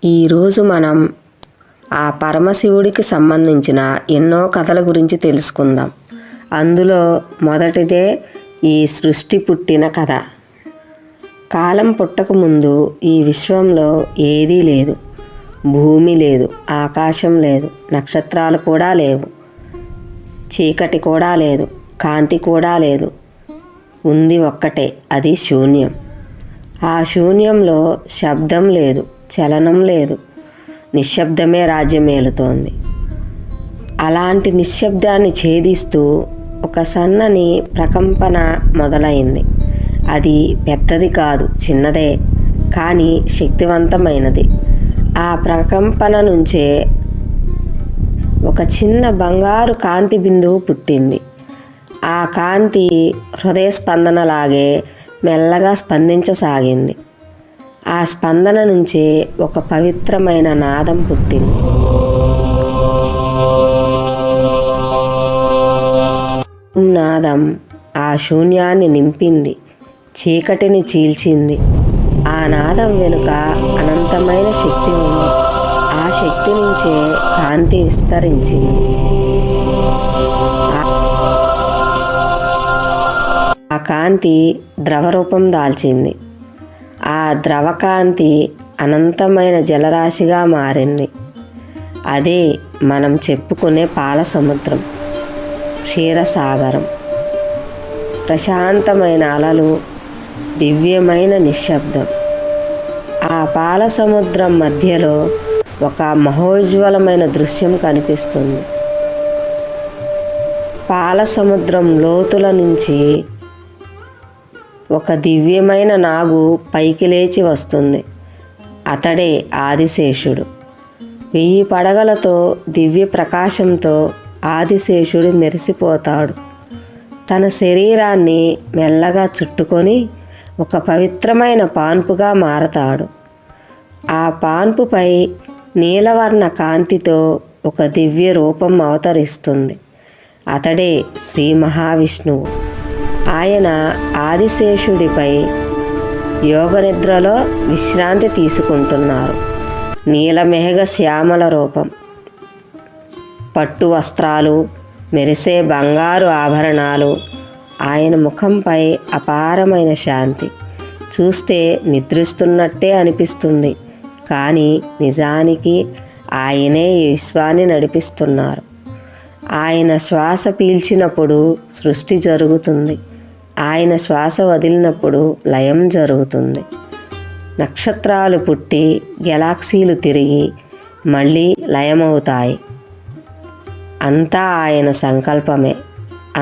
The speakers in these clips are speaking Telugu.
ఈరోజు మనం ఆ పరమశివుడికి సంబంధించిన ఎన్నో కథల గురించి తెలుసుకుందాం. అందులో మొదటిదే ఈ సృష్టి పుట్టిన కథ. కాలం పుట్టక ముందు ఈ విశ్వంలో ఏదీ లేదు. భూమి లేదు, ఆకాశం లేదు, నక్షత్రాలు కూడా లేవు, చీకటి కూడా లేదు, కాంతి కూడా లేదు. ఉంది ఒక్కటే, అది శూన్యం. ఆ శూన్యంలో శబ్దం లేదు, చలనం లేదు, నిశ్శబ్దమే రాజ్యమేలుతోంది. అలాంటి నిశ్శబ్దాన్ని ఛేదిస్తూ ఒక సన్నని ప్రకంపన మొదలైంది. అది పెద్దది కాదు, చిన్నదే, కానీ శక్తివంతమైనది. ఆ ప్రకంపన నుంచే ఒక చిన్న బంగారు కాంతి బిందువు పుట్టింది. ఆ కాంతి హృదయ స్పందనలాగే మెల్లగా స్పందించసాగింది. ఆ స్పందన నుంచే ఒక పవిత్రమైన నాదం పుట్టింది. నాదం ఆ శూన్యాన్ని నింపింది, చీకటిని చీల్చింది. ఆ నాదం వెనుక అనంతమైన శక్తి ఉంది. ఆ శక్తి నుంచే కాంతి విస్తరించింది. ఆ కాంతి ద్రవరూపం దాల్చింది. ఆ ద్రవకాంతి అనంతమైన జలరాశిగా మారింది. అదే మనం చెప్పుకునే పాల సముద్రం, క్షీరసాగరం. ప్రశాంతమైన అలలు, దివ్యమైన నిశ్శబ్దం. ఆ పాల సముద్రం మధ్యలో ఒక మహోజ్వలమైన దృశ్యం కనిపిస్తుంది. పాల సముద్రం లోతుల నుంచి ఒక దివ్యమైన నాగు పైకి లేచి వస్తుంది. అతడే ఆదిశేషుడు. 1000 పడగలతో దివ్య ప్రకాశంతో ఆదిశేషుడు మెరిసిపోతాడు. తన శరీరాన్ని మెల్లగా చుట్టుకొని ఒక పవిత్రమైన పాన్పుగా మారతాడు. ఆ పాన్పుపై నీలవర్ణ కాంతితో ఒక దివ్య రూపం అవతరిస్తుంది. అతడే శ్రీ మహావిష్ణువు. ఆయన ఆదిశేషుడిపై యోగనిద్రలో విశ్రాంతి తీసుకుంటున్నారు. నీలమేఘ శ్యామల రూపం, పట్టు వస్త్రాలు, మెరిసే బంగారు ఆభరణాలు. ఆయన ముఖంపై అపారమైన శాంతి. చూస్తే నిద్రిస్తున్నట్టే అనిపిస్తుంది, కానీ నిజానికి ఆయనే ఈ విశ్వాన్ని నడిపిస్తున్నారు. ఆయన శ్వాస పీల్చినప్పుడు సృష్టి జరుగుతుంది. ఆయన శ్వాస వదిలినప్పుడు లయం జరుగుతుంది. నక్షత్రాలు పుట్టి గెలాక్సీలు తిరిగి మళ్ళీ లయమవుతాయి. అంతా ఆయన సంకల్పమే,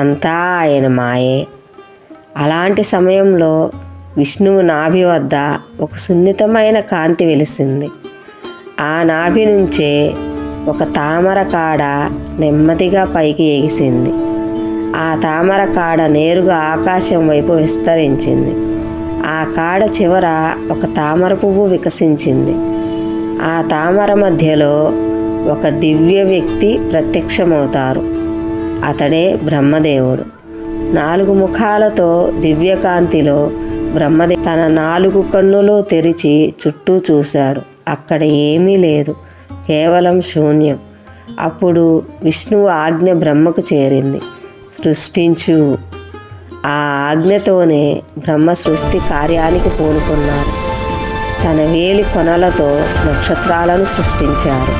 అంతా ఆయన మాయే. అలాంటి సమయంలో విష్ణువు నాభి వద్ద ఒక సున్నితమైన కాంతి వెలిసింది. ఆ నాభి నుంచే ఒక తామర కాడ నెమ్మదిగా పైకి ఎగిసింది. ఆ తామర కాడ నేరుగా ఆకాశం వైపు విస్తరించింది. ఆ కాడ చివర ఒక తామర పువ్వు వికసించింది. ఆ తామర మధ్యలో ఒక దివ్య వ్యక్తి ప్రత్యక్షమవుతారు. అతడే బ్రహ్మదేవుడు. 4 ముఖాలతో దివ్యకాంతిలో బ్రహ్మదేవుడు తన 4 కన్నులు తెరిచి చుట్టూ చూశాడు. అక్కడ ఏమీ లేదు, కేవలం శూన్యం. అప్పుడు విష్ణువు ఆజ్ఞ బ్రహ్మకు చేరింది, సృష్టించు. ఆ ఆజ్ఞతోనే బ్రహ్మ సృష్టి కార్యానికి పూనుకున్నారు. తన వేలి కొనలతో నక్షత్రాలను సృష్టించారు.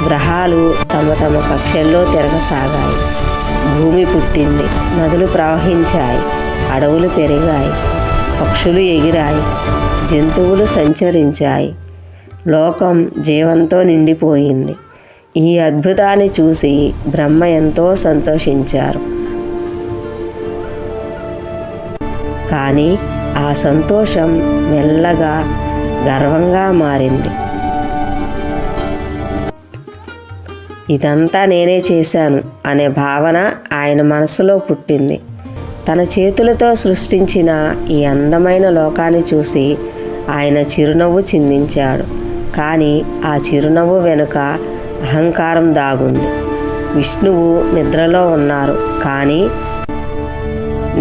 గ్రహాలు తమ తమ కక్షల్లో తిరగసాగాయి. భూమి పుట్టింది, నదులు ప్రవహించాయి, అడవులు పెరిగాయి, పక్షులు ఎగిరాయి, జంతువులు సంచరించాయి. లోకం జీవంతో నిండిపోయింది. ఈ అద్భుతాన్ని చూసి బ్రహ్మ ఎంతో సంతోషించారు. కానీ ఆ సంతోషం మెల్లగా గర్వంగా మారింది. ఇదంతా నేనే చేశాను అనే భావన ఆయన మనసులో పుట్టింది. తన చేతులతో సృష్టించిన ఈ అందమైన లోకాన్ని చూసి ఆయన చిరునవ్వు చిందించాడు. కానీ ఆ చిరునవ్వు వెనుక అహంకారం దాగుంది. విష్ణువు నిద్రలో ఉన్నారు, కానీ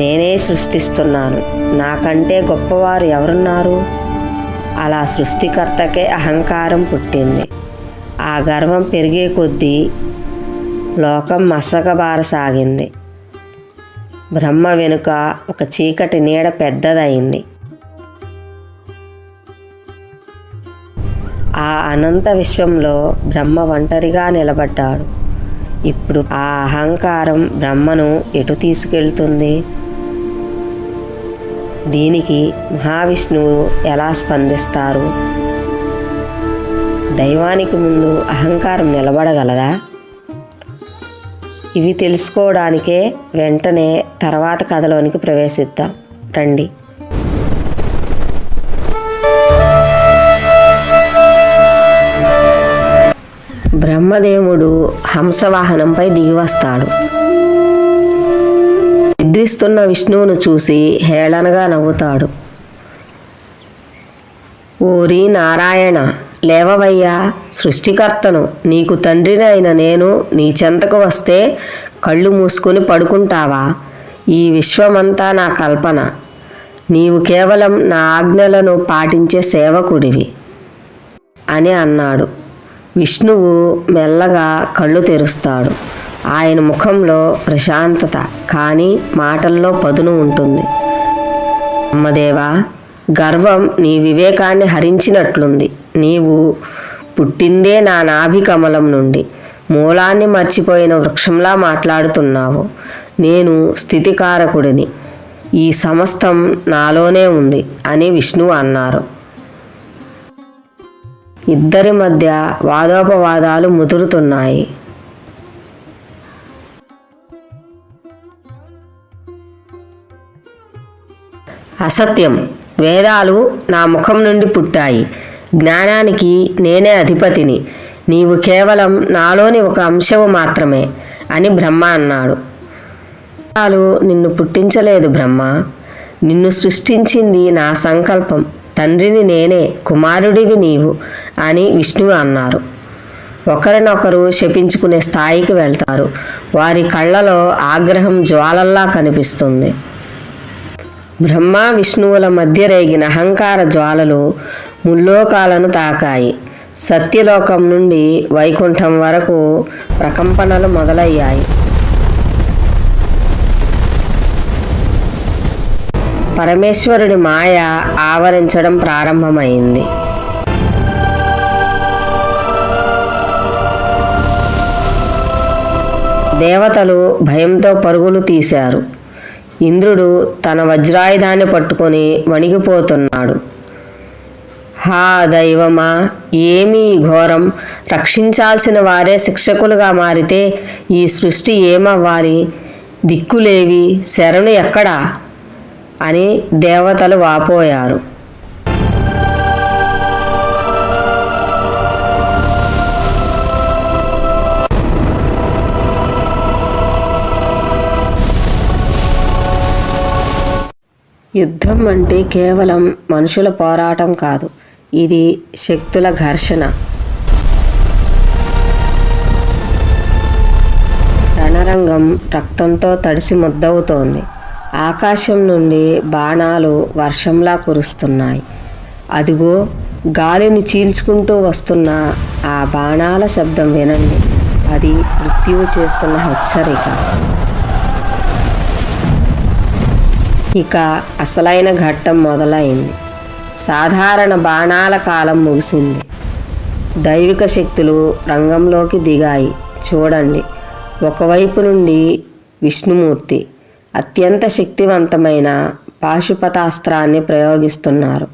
నేనే సృష్టిస్తున్నాను, నాకంటే గొప్పవారు ఎవరున్నారు? అలా సృష్టికర్తకే అహంకారం పుట్టింది. ఆ గర్వం పెరిగే కొద్దీ లోకం మసకబారసాగింది. బ్రహ్మ వెనుక ఒక చీకటి నీడ పెద్దదయింది. ఆ అనంత విశ్వంలో బ్రహ్మ ఒంటరిగా నిలబడ్డాడు. ఇప్పుడు ఆ అహంకారం బ్రహ్మను ఎటు తీసుకెళ్తుంది? దీనికి మహావిష్ణువు ఎలా స్పందిస్తారు? దైవానికి ముందు అహంకారం నిలబడగలదా? ఇవి తెలుసుకోవడానికే వెంటనే తర్వాత కథలోనికి ప్రవేశిద్దాం రండి. బ్రహ్మదేవుడు హంసవాహనంపై దిగివస్తాడు. నిద్రిస్తున్న విష్ణువును చూసి హేళనగా నవ్వుతాడు. ఓరి నారాయణ, లేవవయ్యా, సృష్టికర్తను, నీకు తండ్రిని అయిన నేను నీ చెంతకు వస్తే కళ్ళు మూసుకొని పడుకుంటావా? ఈ విశ్వమంతా నా కల్పన, నీవు కేవలం నా ఆజ్ఞలను పాటించే సేవకుడివి అని అన్నాడు. విష్ణువు మెల్లగా కళ్ళు తెరుస్తాడు. ఆయన ముఖంలో ప్రశాంతత, కానీ మాటల్లో పదును ఉంటుంది. బ్రహ్మదేవా, గర్వం నీ వివేకాన్ని హరించినట్లుంది. నీవు పుట్టిందే నా నాభి కమలం నుండి. మూలాన్ని మర్చిపోయిన వృక్షంలా మాట్లాడుతున్నావు. నేను స్థితికారకుడిని, ఈ సమస్తం నాలోనే ఉంది అని విష్ణువు అన్నారు. ఇద్దరి మధ్య వాదోపవాదాలు ముదురుతున్నాయి. అసత్యం. వేదాలు నా ముఖం నుండి పుట్టాయి. జ్ఞానానికి నేనే అధిపతిని. నీవు కేవలం నాలోని ఒక అంశవు మాత్రమే అని బ్రహ్మ అన్నాడు. వేదాలు నిన్ను పుట్టించలేదు బ్రహ్మ, నిన్ను సృష్టించింది నా సంకల్పం. తండ్రిని నేనే, కుమారుడివి నీవు అని విష్ణువు అన్నారు. ఒకరినొకరు శపించుకునే స్థాయికి వెళ్తారు. వారి కళ్ళలో ఆగ్రహం జ్వాలల్లా కనిపిస్తుంది. బ్రహ్మ విష్ణువుల మధ్య రేగిన అహంకార జ్వాలలు ముల్లోకాలను తాకాయి. సత్యలోకం నుండి వైకుంఠం వరకు ప్రకంపనలు మొదలయ్యాయి. పరమేశ్వరుడి మాయ ఆవరించడం ప్రారంభమైంది. దేవతలు భయంతో పరుగులు తీశారు. ఇంద్రుడు తన వజ్రాయుధాన్ని పట్టుకొని వణిగిపోతున్నాడు. హా దైవమా, ఏమీ ఘోరం! రక్షించాల్సిన వారే శిక్షకులుగా మారితే ఈ సృష్టి ఏమవ్వాలి? దిక్కులేవి, శరణు ఎక్కడా అని దేవతలు వాపోయారు. యుద్ధం అంటే కేవలం మనుషుల పోరాటం కాదు, ఇది శక్తుల ఘర్షణ. రణరంగం రక్తంతో తడిసి ముద్దవుతోంది. ఆకాశం నుండి బాణాలు వర్షంలా కురుస్తున్నాయి. అదిగో గాలిని చీల్చుకుంటూ వస్తున్న ఆ బాణాల శబ్దం వినండి, అది మృత్యువు చేస్తున్న హెచ్చరిక. ఇక అసలైన ఘట్టం మొదలైంది. సాధారణ బాణాల కాలం ముగిసింది. దైవిక శక్తులు రంగంలోకి దిగాయి. చూడండి, ఒకవైపు నుండి విష్ణుమూర్తి అత్యంత శక్తివంతమైన పాశుపతాస్త్రాన్ని ప్రయోగిస్తున్నారు.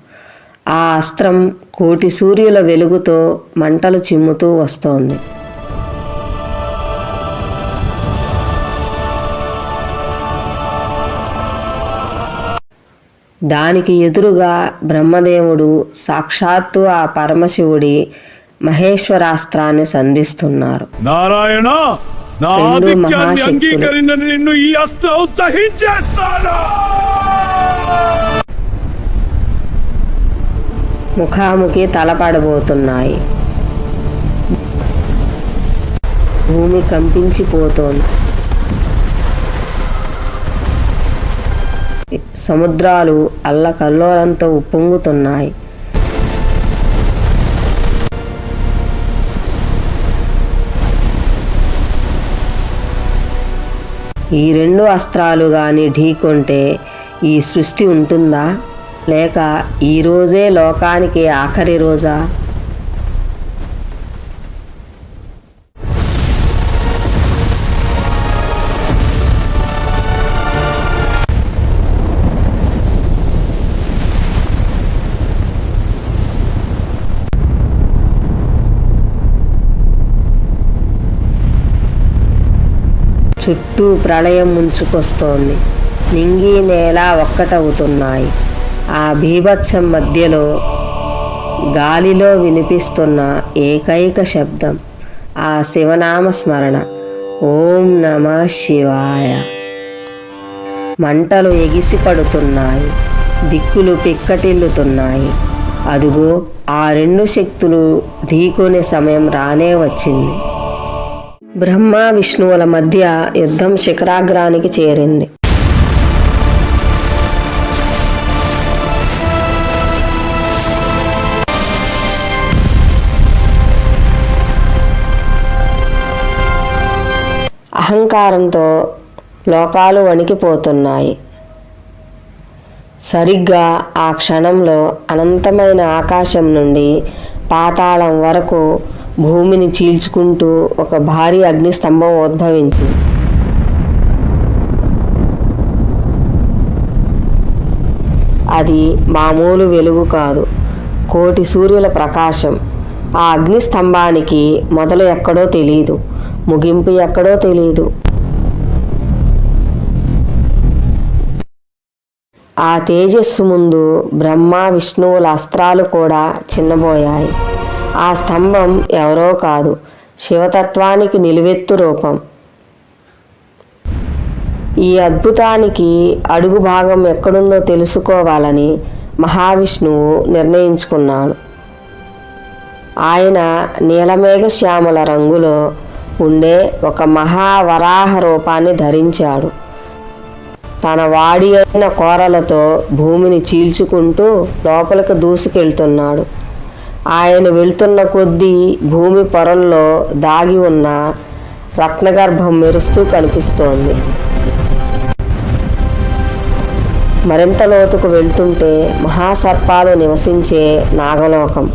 ఆ అస్త్రం కోటి సూర్యుల వెలుగుతో మంటలు చిమ్ముతూ వస్తోంది. దానికి ఎదురుగా బ్రహ్మదేవుడు సాక్షాత్తు ఆ పరమశివుడి మహేశ్వరాస్త్రాన్ని సంధిస్తున్నారు. నారాయణ, నా ఆదిత్యాన్ని అంగీకరించిన నిన్ను ఈ అస్త్రం దహించేస్తాను. ముఖాముఖి తలపడబోతున్నాయి. భూమి కంపించిపోతోంది. సముద్రాలు అల్లకల్లోలంతో ఉప్పొంగుతున్నాయి. ఈ రెండు అస్త్రాలు కానీ ఢీకొంటే ఈ సృష్టి ఉంటుందా, లేక ఈరోజే లోకానికి ఆఖరి రోజా? చుట్టూ ప్రళయం ముంచుకొస్తోంది. నింగి నేల ఒక్కటవుతున్నాయి. ఆ బీభత్సం మధ్యలో గాలిలో వినిపిస్తున్న ఏకైక శబ్దం ఆ శివనామ స్మరణ, ఓం నమః శివాయ. మంటలు ఎగిసిపడుతున్నాయి, దిక్కులు పిక్కటిల్లుతున్నాయి. అదుగో ఆ రెండు శక్తులు ఢీకొనే సమయం రానే వచ్చింది. బ్రహ్మ విష్ణువుల మధ్య యుద్ధం శిఖరాగ్రానికి చేరింది. అహంకారంతో లోకాలు వణికిపోతున్నాయి. సరిగ్గా ఆ క్షణంలో అనంతమైన ఆకాశం నుండి పాతాళం వరకు భూమిని చీల్చుకుంటూ ఒక భారీ అగ్నిస్తంభం ఉద్భవించింది. అది మామూలు వెలుగు కాదు, కోటి సూర్యుల ప్రకాశం. ఆ అగ్నిస్తంభానికి మొదలు ఎక్కడో తెలియదు, ముగింపు ఎక్కడో తెలియదు. ఆ తేజస్సు ముందు బ్రహ్మ విష్ణువుల అస్త్రాలు కూడా చిన్నబోయాయి. ఆ స్తంభం ఎవరో కాదు, శివతత్వానికి నిలువెత్తు రూపం. ఈ అద్భుతానికి అడుగు భాగం ఎక్కడుందో తెలుసుకోవాలని మహావిష్ణువు నిర్ణయించుకున్నాడు. ఆయన నీలమేఘ శ్యామల రంగులో ఉండే ఒక మహావరాహ రూపాన్ని ధరించాడు. తన వాడి అయిన కోరలతో భూమిని చీల్చుకుంటూ లోపలికి దూసుకెళ్తున్నాడు. ఆయన వెళ్తున్న కొద్దీ భూమి పొరల్లో దాగి ఉన్న రత్నగర్భం మెరుస్తూ కనిపిస్తోంది. మరింత లోతుకు వెళ్తుంటే మహాసర్పాలు నివసించే నాగలోకం,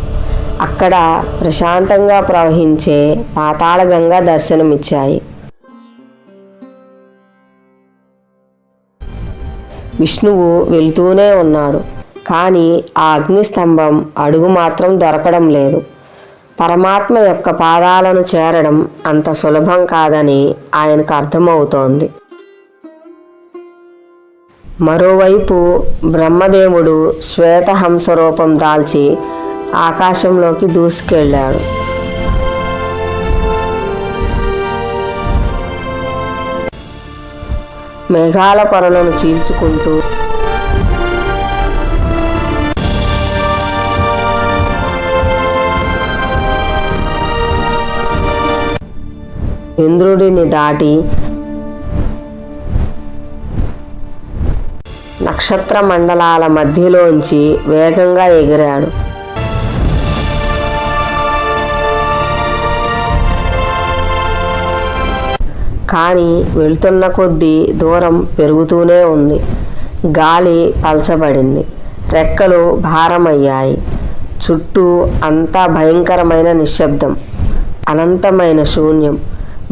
అక్కడ ప్రశాంతంగా ప్రవహించే పాతాళగంగా దర్శనమిచ్చాయి. విష్ణువు వెళ్తూనే ఉన్నాడు, కానీ ఆ అగ్నిస్తంభం అడుగు మాత్రం దొరకడం లేదు. పరమాత్మ యొక్క పాదాలను చేరడం అంత సులభం కాదని ఆయనకు అర్థమవుతోంది. మరోవైపు బ్రహ్మదేవుడు శ్వేతహంస రూపం దాల్చి ఆకాశంలోకి దూసుకెళ్ళాడు. మేఘాల పొరలను చీల్చుకుంటూ ఇంద్రుడిని దాటి నక్షత్ర మండలాల మధ్యలోంచి వేగంగా ఎగిరాడు. కానీ వెళ్తున్న కొద్దీ దూరం పెరుగుతూనే ఉంది. గాలి పల్చబడింది, రెక్కలు భారమయ్యాయి. చుట్టూ అంతా భయంకరమైన నిశ్శబ్దం, అనంతమైన శూన్యం.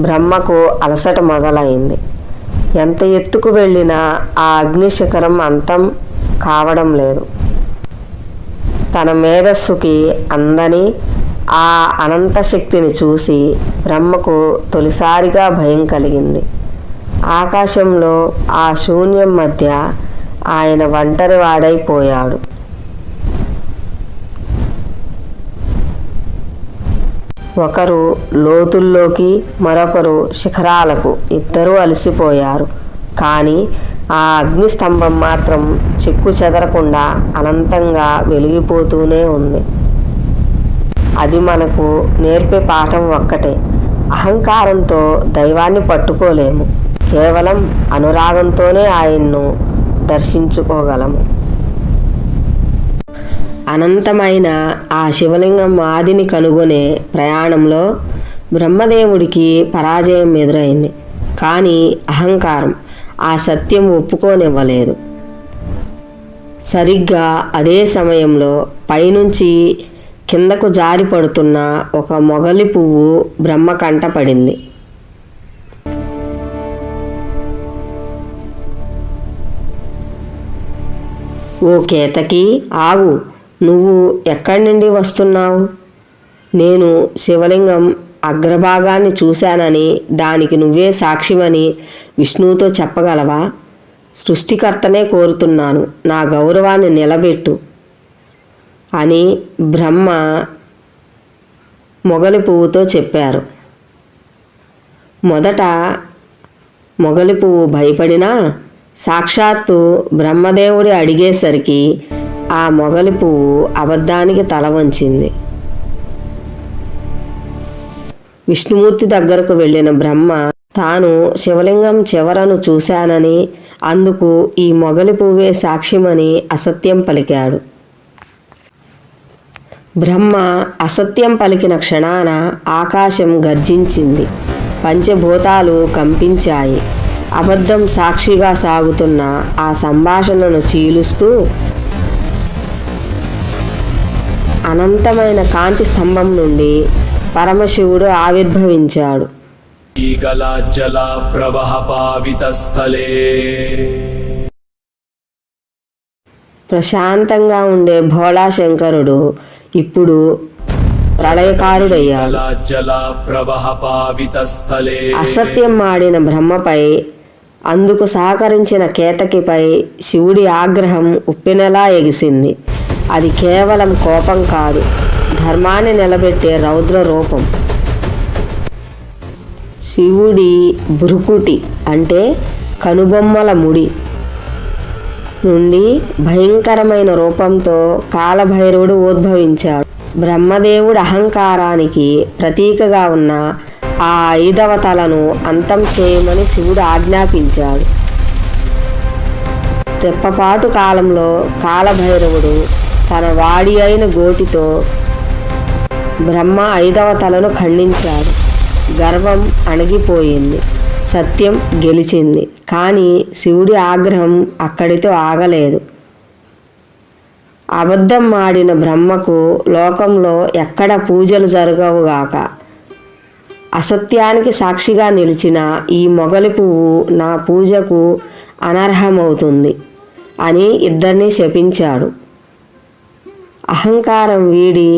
బ్రహ్మకు అలసట మొదలైంది. ఎంత ఎత్తుకు వెళ్ళినా ఆ అగ్నిశిఖరం అంతం కావడం లేదు. తన మేధస్సుకి అందని ఆ అనంత శక్తిని చూసి బ్రహ్మకు తొలిసారిగా భయం కలిగింది. ఆకాశంలో ఆ శూన్యం మధ్య ఆయన ఒంటరి వాడైపోయాడు. ఒకరు లోతుల్లోకి, మరొకరు శిఖరాలకు. ఇద్దరూ అలసిపోయారు. కానీ ఆ అగ్నిస్తంభం మాత్రం చెక్కు చెదరకుండా అనంతంగా వెలిగిపోతూనే ఉంది. అది మనకు నేర్పే పాఠం ఒక్కటే: అహంకారంతో దైవాన్ని పట్టుకోలేము, కేవలం అనురాగంతోనే ఆయన్ను దర్శించుకోగలము. అనంతమైన ఆ శివలింగం ఆదిని కనుగొనే ప్రయాణంలో బ్రహ్మదేవుడికి పరాజయం ఎదురైంది. కానీ అహంకారం ఆ సత్యం ఒప్పుకోనివ్వలేదు. సరిగ్గా అదే సమయంలో పైనుంచి కిందకు జారి పడుతున్న ఒక మొగలి పువ్వు బ్రహ్మ కంట పడింది. ఓ కేతకి, ఆగు, నువ్వు ఎక్కడి నుండి వస్తున్నావు? నేను శివలింగం అగ్రభాగాన్ని చూశానని, దానికి నువ్వే సాక్షివని విష్ణువుతో చెప్పగలవా? సృష్టికర్తనే కోరుతున్నాను, నా గౌరవాన్ని నిలబెట్టు అని బ్రహ్మ మొగలి పువ్వుతో చెప్పారు. మొదట మొగలి పువ్వు భయపడినా సాక్షాత్తు బ్రహ్మదేవుడి అడిగేసరికి ఆ మొగలి పువ్వు అబద్ధానికి తల వంచింది. విష్ణుమూర్తి దగ్గరకు వెళ్ళిన బ్రహ్మ తాను శివలింగం చివరను చూశానని, అందుకు ఈ మొగలి పువ్వే సాక్ష్యమని అసత్యం పలికాడు. బ్రహ్మ అసత్యం పలికిన క్షణాన ఆకాశం గర్జించింది, పంచభూతాలు కంపించాయి. అబద్ధం సాక్షిగా సాగుతున్న ఆ సంభాషణను చీలుస్తూ అనంతమైన కాంతి స్తంభం నుండి పరమశివుడు ఆవిర్భవించాడు. జల ప్రవహ పావిత స్థలే ప్రశాంతంగా ఉండే భోళా శంకరుడు ఇప్పుడు ప్రళయకారుడయ్యాడు. అసత్యం ఆడిన బ్రహ్మపై, అందుకు సహకరించిన కేతకిపై శివుడి ఆగ్రహం ఉప్పెనలా ఎగిసింది. అది కేవలం కోపం కాదు, ధర్మాన్ని నిలబెట్టే రౌద్ర రూపం. శివుడి భృకుటి అంటే కనుబొమ్మల ముడి నుండి భయంకరమైన రూపంతో కాలభైరవుడు ఉద్భవించాడు. బ్రహ్మదేవుడి అహంకారానికి ప్రతీకగా ఉన్న ఆ 5వ తలను అంతం చేయమని శివుడు ఆజ్ఞాపించాడు. రెప్పపాటు కాలంలో కాలభైరవుడు తన వాడి అయిన గోటితో బ్రహ్మ 5వ తలను ఖండించాడు. గర్వం అణగిపోయింది, సత్యం గెలిచింది. కానీ శివుడి ఆగ్రహం అక్కడితో ఆగలేదు. అబద్ధం ఆడిన బ్రహ్మకు లోకంలో ఎక్కడ పూజలు జరగవుగాక. అసత్యానికి సాక్షిగా నిలిచిన ఈ మొగలి పువ్వు నా పూజకు అనర్హమవుతుంది అని ఇద్దరినీ శపించాడు. అహంకారం వీడి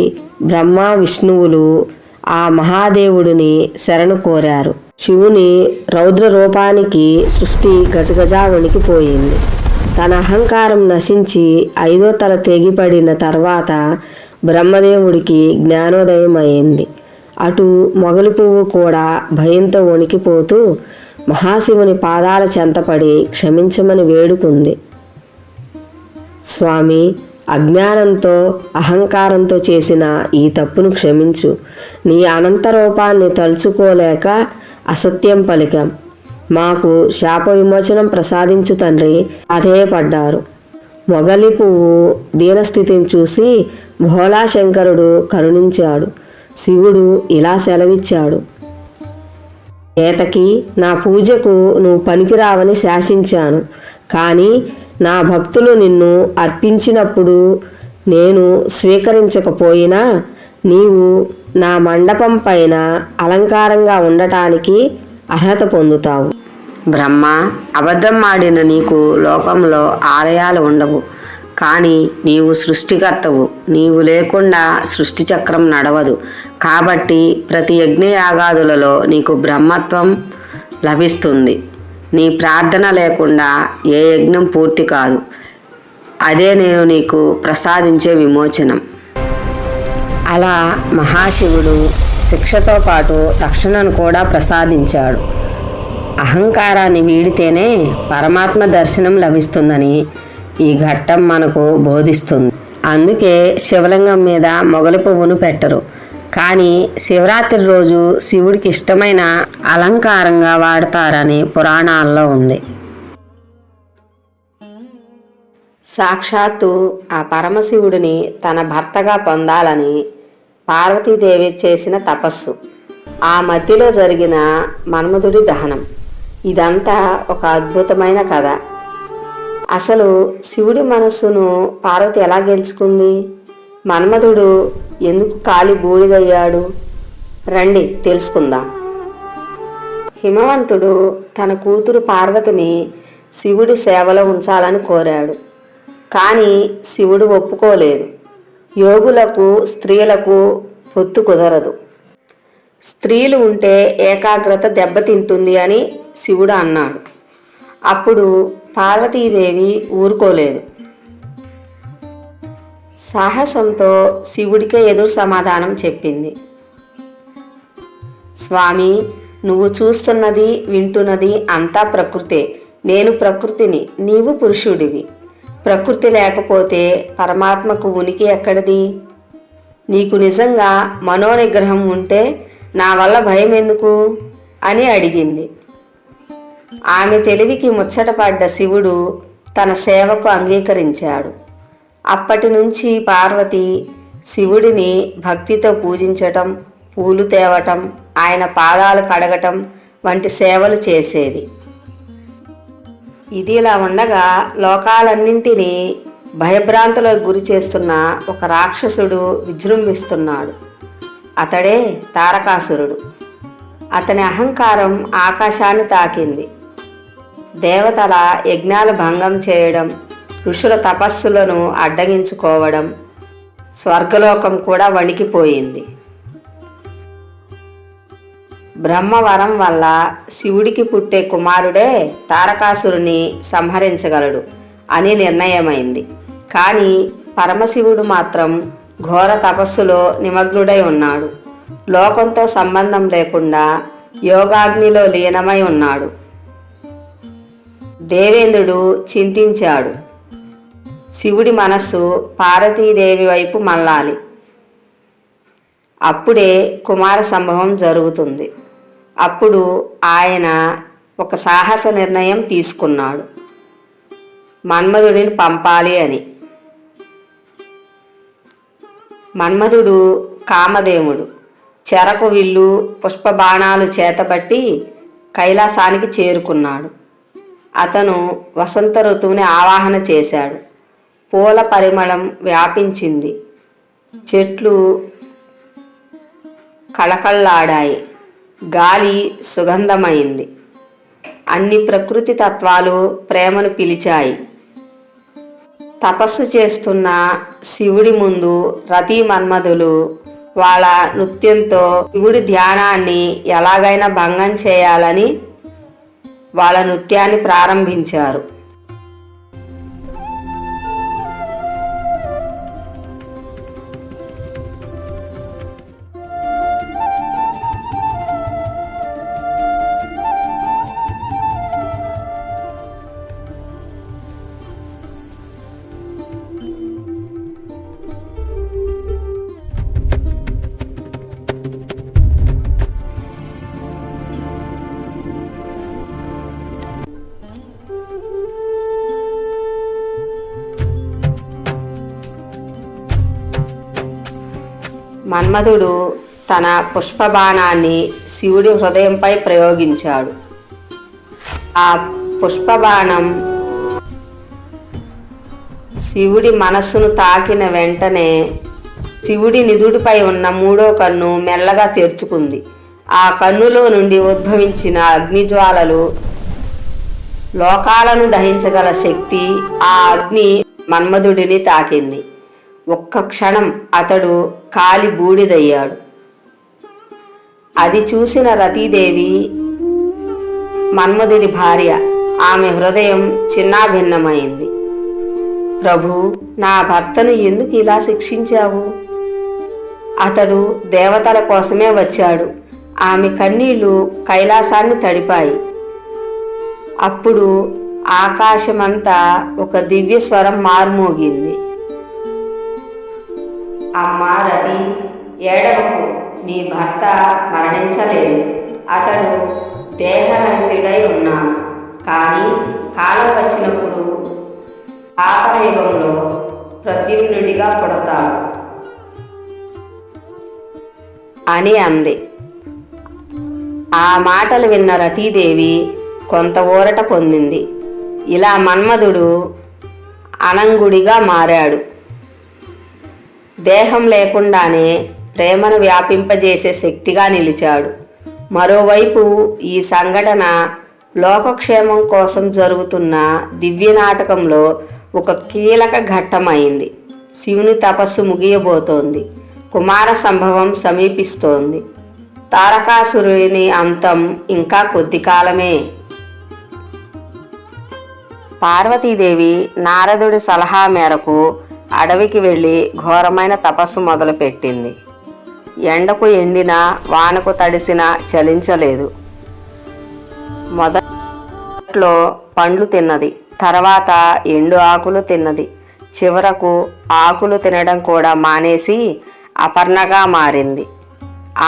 బ్రహ్మ విష్ణువులు ఆ మహాదేవుడిని శరణు కోరారు. శివుని రౌద్ర రూపానికి సృష్టి గజగజా వణికిపోయింది. తన అహంకారం నశించి 5వ తల తెగిపడిన తర్వాత బ్రహ్మదేవుడికి జ్ఞానోదయం అయింది. అటు మొగలి పువ్వు కూడా భయంతో వణికిపోతూ మహాశివుని పాదాల చెంతపడి క్షమించమని వేడుకుంది. స్వామి, అజ్ఞానంతో అహంకారంతో చేసిన ఈ తప్పును క్షమించు. నీ అనంత రూపాన్ని తలుచుకోలేక అసత్యం పలికాం. మాకు శాప విమోచనం ప్రసాదించు తండ్రి అధేయపడ్డారు. మొగలి పువ్వు దీనస్థితిని చూసి భోళా శంకరుడు కరుణించాడు. శివుడు ఇలా సెలవిచ్చాడు. కేతకి, నా పూజకు నువ్వు పనికిరావని శాసించాను. కానీ నా భక్తులు నిన్ను అర్పించినప్పుడు నేను స్వీకరించకపోయినా నీవు నా మండపం పైన అలంకారంగా ఉండటానికి అర్హత పొందుతావు. బ్రహ్మ, అబద్ధం ఆడిన నీకు లోకంలో ఆలయాలు ఉండవు. కానీ నీవు సృష్టికర్తవు. నీవు లేకుండా సృష్టి చక్రం నడవదు. కాబట్టి ప్రతి యజ్ఞయాగాదులలో నీకు బ్రహ్మత్వం లభిస్తుంది. నీ ప్రార్థన లేకుండా ఏ యజ్ఞం పూర్తి కాదు. అదే నేను నీకు ప్రసాదించే విమోచనం. అలా మహాశివుడు శిక్షతో పాటు రక్షణను కూడా ప్రసాదించాడు. అహంకారాన్ని వీడితేనే పరమాత్మ దర్శనం లభిస్తుందని ఈ ఘట్టం మనకు బోధిస్తుంది. అందుకే శివలింగం మీద మొగలి పువ్వును పెట్టరు. కానీ శివరాత్రి రోజు శివుడికి ఇష్టమైన అలంకారంగా వాడతారని పురాణాల్లో ఉంది. సాక్షాత్తు ఆ పరమశివుడిని తన భర్తగా పొందాలని పార్వతీదేవి చేసిన తపస్సు. ఆ మధ్యలో జరిగిన మన్మధుడి దహనం. ఇదంతా ఒక అద్భుతమైన కథ. అసలు శివుడి మనస్సును పార్వతి ఎలా గెలుచుకుంది? మన్మధుడు ఎందుకు కాలి బూడిదయ్యాడు? రండి తెలుసుకుందాం. హిమవంతుడు తన కూతురు పార్వతిని శివుడి సేవలో ఉంచాలని కోరాడు. కానీ శివుడు ఒప్పుకోలేదు. యోగులకు స్త్రీలకు పొత్తు కుదరదు, స్త్రీలు ఉంటే ఏకాగ్రత దెబ్బతింటుంది అని శివుడు అన్నాడు. అప్పుడు పార్వతీదేవి ఊరుకోలేదు. సాహసంతో శివుడికే ఎదురు సమాధానం చెప్పింది. స్వామి, నువ్వు చూస్తున్నది వింటున్నది అంతా ప్రకృతే. నేను ప్రకృతిని, నీవు పురుషుడివి. ప్రకృతి లేకపోతే పరమాత్మకు ఉనికి ఎక్కడిది? నీకు నిజంగా మనోనిగ్రహం ఉంటే నా వల్ల భయం ఎందుకు అని అడిగింది. ఆమె తెలివికి ముచ్చటపడ్డ శివుడు తన సేవకు అంగీకరించాడు. అప్పటి నుంచి పార్వతి శివుడిని భక్తితో పూజించటం, పూలు తేవటం, ఆయన పాదాలు కడగటం వంటి సేవలు చేసేది. ఇది ఇలా ఉండగా లోకాలన్నింటినీ భయభ్రాంతులకు గురి చేస్తున్న ఒక రాక్షసుడు విజృంభిస్తున్నాడు. అతడే తారకాసురుడు. అతని అహంకారం ఆకాశాన్ని తాకింది. దేవతల యజ్ఞాలు భంగం చేయడం, ఋషుల తపస్సులను అడ్డగించుకోవడం, స్వర్గలోకం కూడా వణికిపోయింది. బ్రహ్మవరం వల్ల శివుడికి పుట్టే కుమారుడే తారకాసురుని సంహరించగలడు అని నిర్ణయమైంది. కానీ పరమశివుడు మాత్రం ఘోర తపస్సులో నిమగ్నుడై ఉన్నాడు. లోకంతో సంబంధం లేకుండా యోగాగ్నిలో లీనమై ఉన్నాడు. దేవేంద్రుడు చింతించాడు. శివుడి మనస్సు పార్వతీదేవి వైపు మళ్ళాలి. అప్పుడే కుమార సంభవం జరుగుతుంది. అప్పుడు ఆయన ఒక సాహస నిర్ణయం తీసుకున్నాడు. మన్మధుడిని పంపాలి అని. మన్మధుడు కామదేవుడు. చెరకు విల్లు, పుష్పబాణాలు చేతబట్టి కైలాసానికి చేరుకున్నాడు. అతను వసంత ఋతువుని ఆవాహన చేశాడు. పూల పరిమళం వ్యాపించింది. చెట్లు కళకళలాడాయి. గాలి సుగంధమైంది. అన్ని ప్రకృతి తత్వాలు ప్రేమను పిలిచాయి. తపస్సు చేస్తున్న శివుడి ముందు రతి మన్మధులు వాళ్ళ నృత్యంతో శివుడి ధ్యానాన్ని ఎలాగైనా భంగం చేయాలని వాళ్ళ నృత్యాన్ని ప్రారంభించారు. మన్మధుడు తన పుష్పబాణాన్ని శివుడి హృదయంపై ప్రయోగించాడు. ఆ పుష్పబాణం శివుడి మనస్సును తాకిన వెంటనే శివుడి నిదుడిపై ఉన్న మూడో కన్ను మెల్లగా తెరుచుకుంది. ఆ కన్నులో నుండి ఉద్భవించిన అగ్నిజ్వాలలు, లోకాలను దహించగల శక్తి ఆ అగ్ని మన్మధుడిని తాకింది. ఒక్క క్షణం అతడు కాలి బూడిదయ్యాడు. అది చూసిన రతీదేవి మన్మధుడి భార్య. ఆమె హృదయం చిన్నాభిన్నమైంది. ప్రభు, నా భర్తను ఎందుకు ఇలా శిక్షించావు? అతడు దేవతల కోసమే వచ్చాడు. ఆమె కన్నీళ్లు కైలాసాన్ని తడిపాయి. అప్పుడు ఆకాశమంతా ఒక దివ్య స్వరం మారుమోగింది. అమ్మా రతి, ఏడవకు. నీ భర్త మరణించలేదు. అతడు దేహరహితుడై ఉన్నాడు. కానీ కాలం వచ్చినప్పుడు ఆపరయుగంలో ప్రద్యుమ్నుడిగా పుడతాడు అని అంది. ఆ మాటలు విన్న రతీదేవి కొంత ఊరట పొందింది. ఇలా మన్మధుడు అనంగుడిగా మారాడు. దేహం లేకుండానే ప్రేమను వ్యాపింపజేసే శక్తిగా నిలిచాడు. మరోవైపు ఈ సంఘటన లోకక్షేమం కోసం జరుగుతున్న దివ్య నాటకంలో ఒక కీలక ఘట్టమైంది. శివుని తపస్సు ముగియబోతోంది. కుమార సంభవం సమీపిస్తోంది. తారకాసురుని అంతం ఇంకా కొద్ది కాలమే. పార్వతీదేవి నారదుడి సలహా మేరకు అడవికి వెళ్ళి ఘోరమైన తపస్సు మొదలుపెట్టింది. ఎండకు ఎండిన, వానకు తడిసిన చలించలేదు. మొదట్లో పండ్లు తిన్నది, తర్వాత ఎండు ఆకులు తిన్నది. చివరకు ఆకులు తినడం కూడా మానేసి అపర్ణగా మారింది.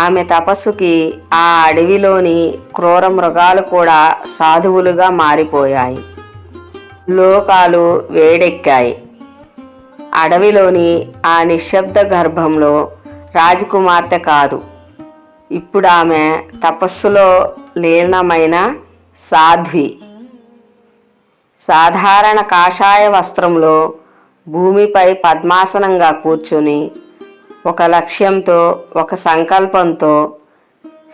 ఆమె తపస్సుకి ఆ అడవిలోని క్రూర మృగాలు కూడా సాధువులుగా మారిపోయాయి. లోకాలు వేడెక్కాయి. అడవిలోని ఆ నిశ్శబ్ద గర్భంలో రాజకుమార్తె కాదు, ఇప్పుడు ఆమె తపస్సులో లీనమైన సాధ్వి. సాధారణ కాషాయ వస్త్రంలో భూమిపై పద్మాసనంగా కూర్చుని ఒక లక్ష్యంతో, ఒక సంకల్పంతో,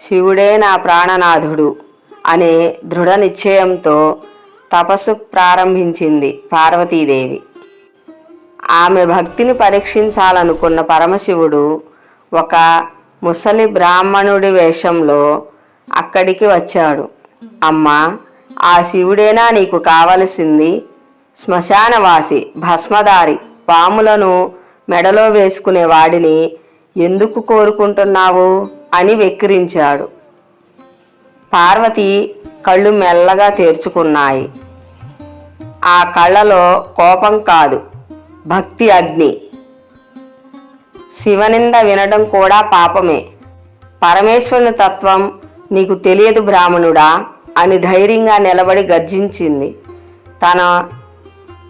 శివుడే నా ప్రాణనాథుడు అనే దృఢ నిశ్చయంతో తపస్సు ప్రారంభించింది పార్వతీదేవి. ఆమె భక్తిని పరీక్షించాలనుకున్న పరమశివుడు ఒక ముసలి బ్రాహ్మణుడి వేషంలో అక్కడికి వచ్చాడు. అమ్మా, ఆ శివుడేనా నీకు కావలసింది? శ్మశానవాసి, భస్మధారి, పాములను మెడలో వేసుకునే వాడిని ఎందుకు కోరుకుంటున్నావు అని వెక్కిరించాడు. పార్వతి కళ్ళు మెల్లగా తెరుచుకున్నాయి. ఆ కళ్ళలో కోపం కాదు, భక్తి అగ్ని. శివనింద వినడం కూడా పాపమే. పరమేశ్వరుని తత్వం నీకు తెలియదు బ్రాహ్మణుడా అని ధైర్యంగా నిలబడి గర్జించింది.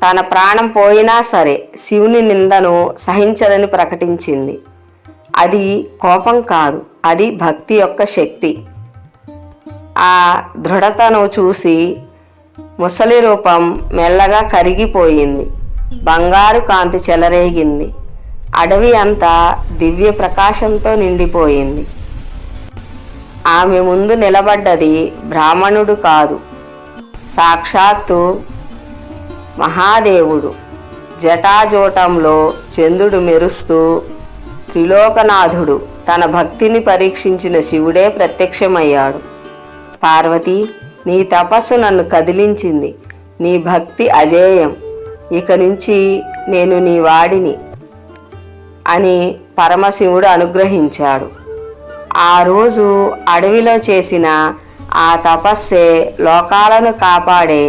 తన ప్రాణం పోయినా సరే శివుని నిందను సహించదని ప్రకటించింది. అది కోపం కాదు, అది భక్తి యొక్క శక్తి. ఆ దృఢతను చూసి ముసలి రూపం మెల్లగా కరిగిపోయింది. బంగారు కాంతి చెలరేగింది. అడవి అంతా దివ్య ప్రకాశంతో నిండిపోయింది. ఆమె ముందు నిలబడ్డది బ్రాహ్మణుడు కాదు, సాక్షాత్తు మహాదేవుడు. జటాజూటంలో చంద్రుడు మెరుస్తూ త్రిలోకనాథుడు. తన భక్తిని పరీక్షించిన శివుడే ప్రత్యక్షమయ్యాడు. పార్వతి, నీ తపస్సు నన్ను కదిలించింది. నీ భక్తి అజేయం. ఇక నుంచి నేను నీ వాడిని అని పరమశివుడు అనుగ్రహించాడు. ఆ రోజు అడవిలో చేసిన ఆ తపస్సే లోకాలను కాపాడే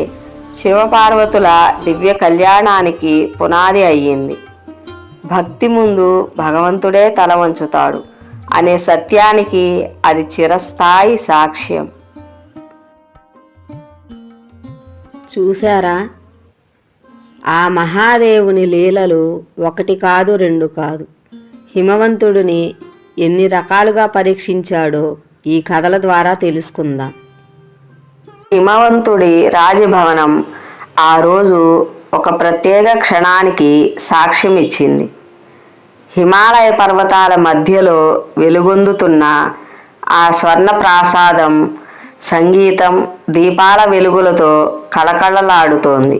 శివపార్వతుల దివ్య కళ్యాణానికి పునాది అయ్యింది. భక్తి ముందు భగవంతుడే తల వంచుతాడు అనే సత్యానికి అది చిరస్థాయి సాక్ష్యం. చూశారా? ఆ మహాదేవుని లీలలు ఒకటి కాదు, రెండు కాదు. హిమవంతుడిని ఎన్ని రకాలుగా పరీక్షించాడో ఈ కథల ద్వారా తెలుసుకుందాం. హిమవంతుడి రాజభవనం ఆ రోజు ఒక ప్రత్యేక క్షణానికి సాక్ష్యం ఇచ్చింది. హిమాలయ పర్వతాల మధ్యలో వెలుగొందుతున్న ఆ స్వర్ణ ప్రాసాదం సంగీతం, దీపాల వెలుగులతో కళకళలాడుతోంది.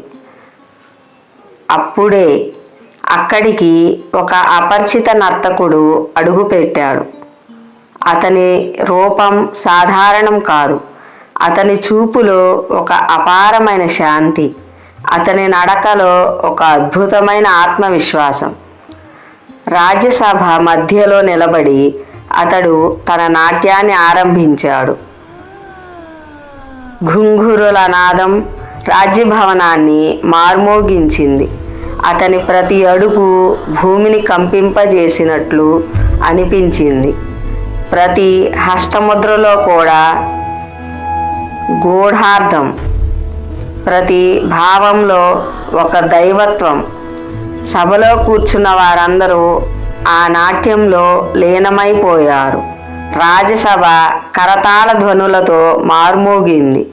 అప్పుడే అక్కడికి ఒక అపరిచిత నర్తకుడు అడుగుపెట్టాడు. అతని రూపం సాధారణం కాదు. అతని చూపులో ఒక అపారమైన శాంతి, అతని నడకలో ఒక అద్భుతమైన ఆత్మవిశ్వాసం. రాజ్యసభ మధ్యలో నిలబడి అతడు తన నాట్యాన్ని ఆరంభించాడు. ఘుంఘురుల నాదం రాజ్యభవనాన్ని మార్మోగించింది. అతని ప్రతి అడుగు భూమిని కంపింపజేసినట్లు అనిపించింది. ప్రతి హస్తముద్రలో కూడా గూఢార్థం, ప్రతి భావంలో ఒక దైవత్వం. సభలో కూర్చున్న వారందరూ ఆ నాట్యంలో లీనమైపోయారు. రాజ్యసభ కరతాళ ధ్వనులతో మార్మోగింది.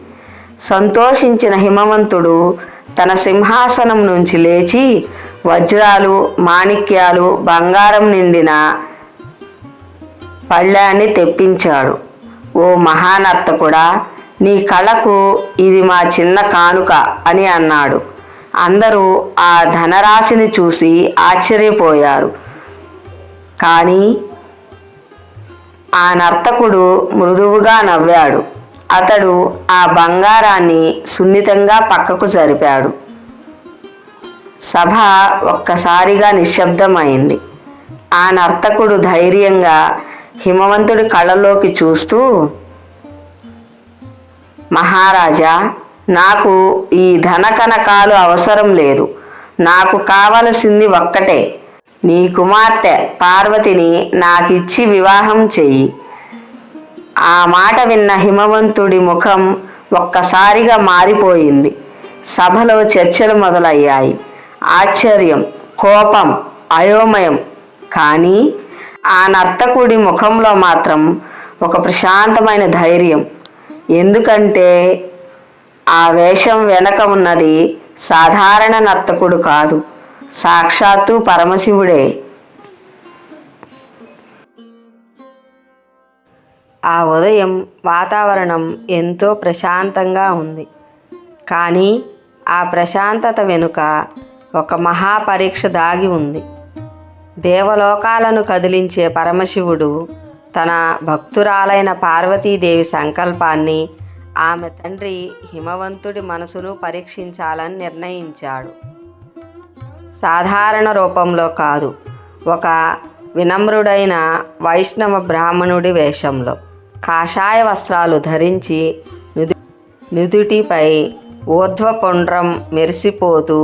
సంతోషించిన హిమవంతుడు తన సింహాసనం నుంచి లేచి వజ్రాలు, మాణిక్యాలు, బంగారం నిండిన పళ్ళాన్ని తెప్పించాడు. ఓ మహానర్తకుడా, నీ కళకు ఇది మా చిన్న కానుక అని అన్నాడు. అందరూ ఆ ధనరాశిని చూసి ఆశ్చర్యపోయారు. కానీ ఆ నర్తకుడు మృదువుగా నవ్వాడు. అతడు ఆ బంగారాన్ని సున్నితంగా పక్కకు జరిపాడు. సభ ఒక్కసారిగా నిశ్శబ్దమైంది. ఆ నర్తకుడు ధైర్యంగా హిమవంతుడి కళ్ళలోకి చూస్తూ, మహారాజా, నాకు ఈ ధన కనకాలు అవసరం లేదు. నాకు కావలసింది ఒక్కటే, నీ కుమార్తె పార్వతిని నాకిచ్చి వివాహం చెయ్యి. ఆ మాట విన్న హిమవంతుడి ముఖం ఒక్కసారిగా మారిపోయింది. సభలో చర్చలు మొదలయ్యాయి. ఆశ్చర్యం, కోపం, అయోమయం. కానీ ఆ నర్తకుడి ముఖంలో మాత్రం ఒక ప్రశాంతమైన ధైర్యం. ఎందుకంటే ఆ వేషం వెనక ఉన్నది సాధారణ నర్తకుడు కాదు, సాక్షాత్తు పరమశివుడే. ఆ ఉదయం వాతావరణం ఎంతో ప్రశాంతంగా ఉంది. కానీ ఆ ప్రశాంతత వెనుక ఒక మహాపరీక్ష దాగి ఉంది. దేవలోకాలను కదిలించే పరమశివుడు తన భక్తురాలైన పార్వతీదేవి సంకల్పాన్ని, ఆమె తండ్రి హిమవంతుడి మనసును పరీక్షించాలని నిర్ణయించాడు. సాధారణ రూపంలో కాదు, ఒక వినమ్రుడైన వైష్ణవ బ్రాహ్మణుడి వేషంలో. కాషాయ వస్త్రాలు ధరించి నుదుటిపై ఊర్ధ్వపుండ్రం మెరిసిపోతూ,